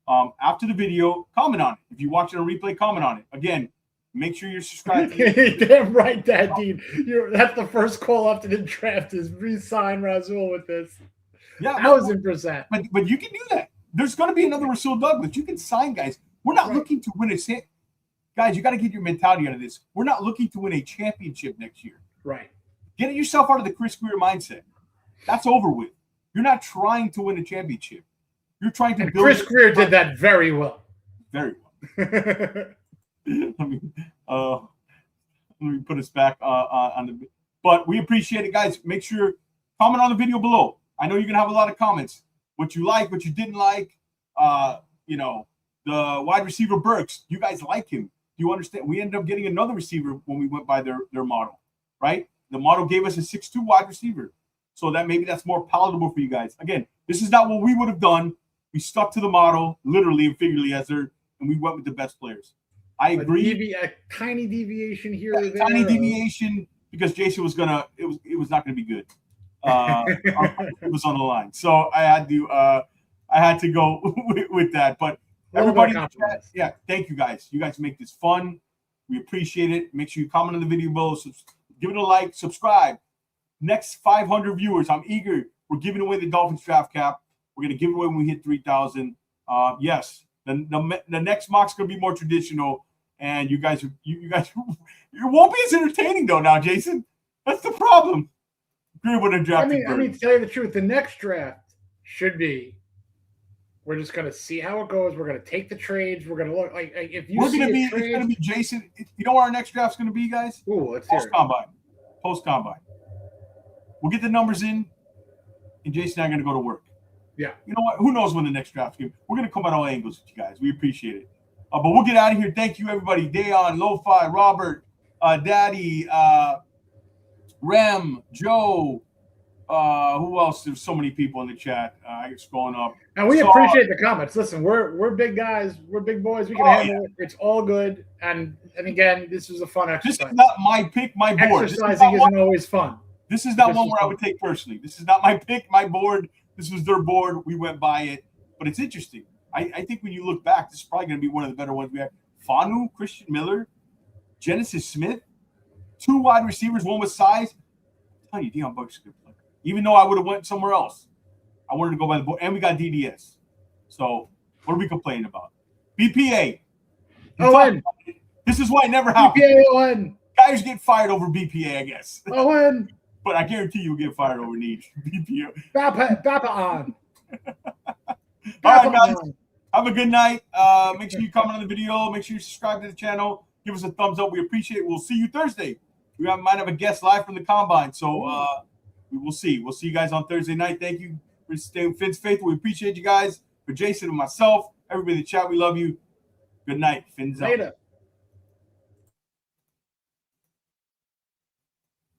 After the video, comment on it. If you're watching a replay, comment on it. Again, make sure you're subscribed. Damn right, Dean. That's the first call after the draft is re-sign Rasul with this. Yeah, 1,000%. But you can do that. There's going to be another Rasul Douglas. You can sign guys. We're not looking to win a guys. You got to get your mentality out of this. We're not looking to win a championship next year. Right. Get yourself out of the Chris Greer mindset. That's over with. You're not trying to win a championship. You're trying to build. Chris Greer did that very well. Very well. Let me put us back on the. But we appreciate it, guys. Make sure comment on the video below. I know you're gonna have a lot of comments. What you like, what you didn't like. The wide receiver Burks. You guys like him. Do you understand? We ended up getting another receiver when we went by their model, right? The model gave us a 6'2" wide receiver, so that's more palatable for you guys. Again, this is not what we would have done. We stuck to the model, literally and figuratively, and we went with the best players. I agree. A tiny deviation here or there. Tiny deviation because Jason was gonna. It was not gonna be good. It was on the line, so I had to go with that. But everybody, thank you guys. You guys make this fun. We appreciate it. Make sure you comment on the video below. Give it a like. Subscribe. Next 500 viewers. I'm eager. We're giving away the Dolphins draft cap. We're going to give it away when we hit 3,000. Yes, the next mock's going to be more traditional, and you guys, it won't be as entertaining though. Now, Jason, that's the problem. Agree with a draft. I mean, to tell you the truth, the next draft should be. We're just going to see how it goes. We're going to take the trades. We're going to look like if you. It's going to be Jason. You know where our next draft's going to be, guys? Ooh, let's hear it. Post combine. We'll get the numbers in, and Jason and I are going to go to work. Yeah. You know what? Who knows when the next draft's going to be? We're going to come at all angles with you guys. We appreciate it. But we'll get out of here. Thank you, everybody. Dayon, Lo-Fi, Robert, Daddy, Rem, Joe, Who else? There's so many people in the chat. I get scrolling up. And we appreciate the comments. Listen, we're big guys. We're big boys. We can handle it. It's all good. And again, this is a fun exercise. This is not my pick, my board. Exercising isn't always fun. This is not one where I would take personally. This is not my pick, my board. This was their board. We went by it. But it's interesting. I think when you look back, this is probably going to be one of the better ones we had. Fanu, Christian Miller, Genesis Smith, 2 wide receivers, one with size. I'm telling you, Deion Buck's a good player. Even though I would have went somewhere else, I wanted to go by the board. And we got DDS. So what are we complaining about? BPA. Owen. This is why it never happened. BPA Owen. Guys get fired over BPA, I guess. Owen. But I guarantee you'll get fired over Neej. BPA. Bappa on. All right, guys. Have a good night. Make sure you comment on the video. Make sure you subscribe to the channel. Give us a thumbs up. We appreciate it. We'll see you Thursday. We might have a guest live from the Combine. So we will see. We'll see you guys on Thursday night. Thank you for staying Finn's Faithful. We appreciate you guys. For Jason and myself, everybody in the chat, we love you. Good night. Finn's out. Later.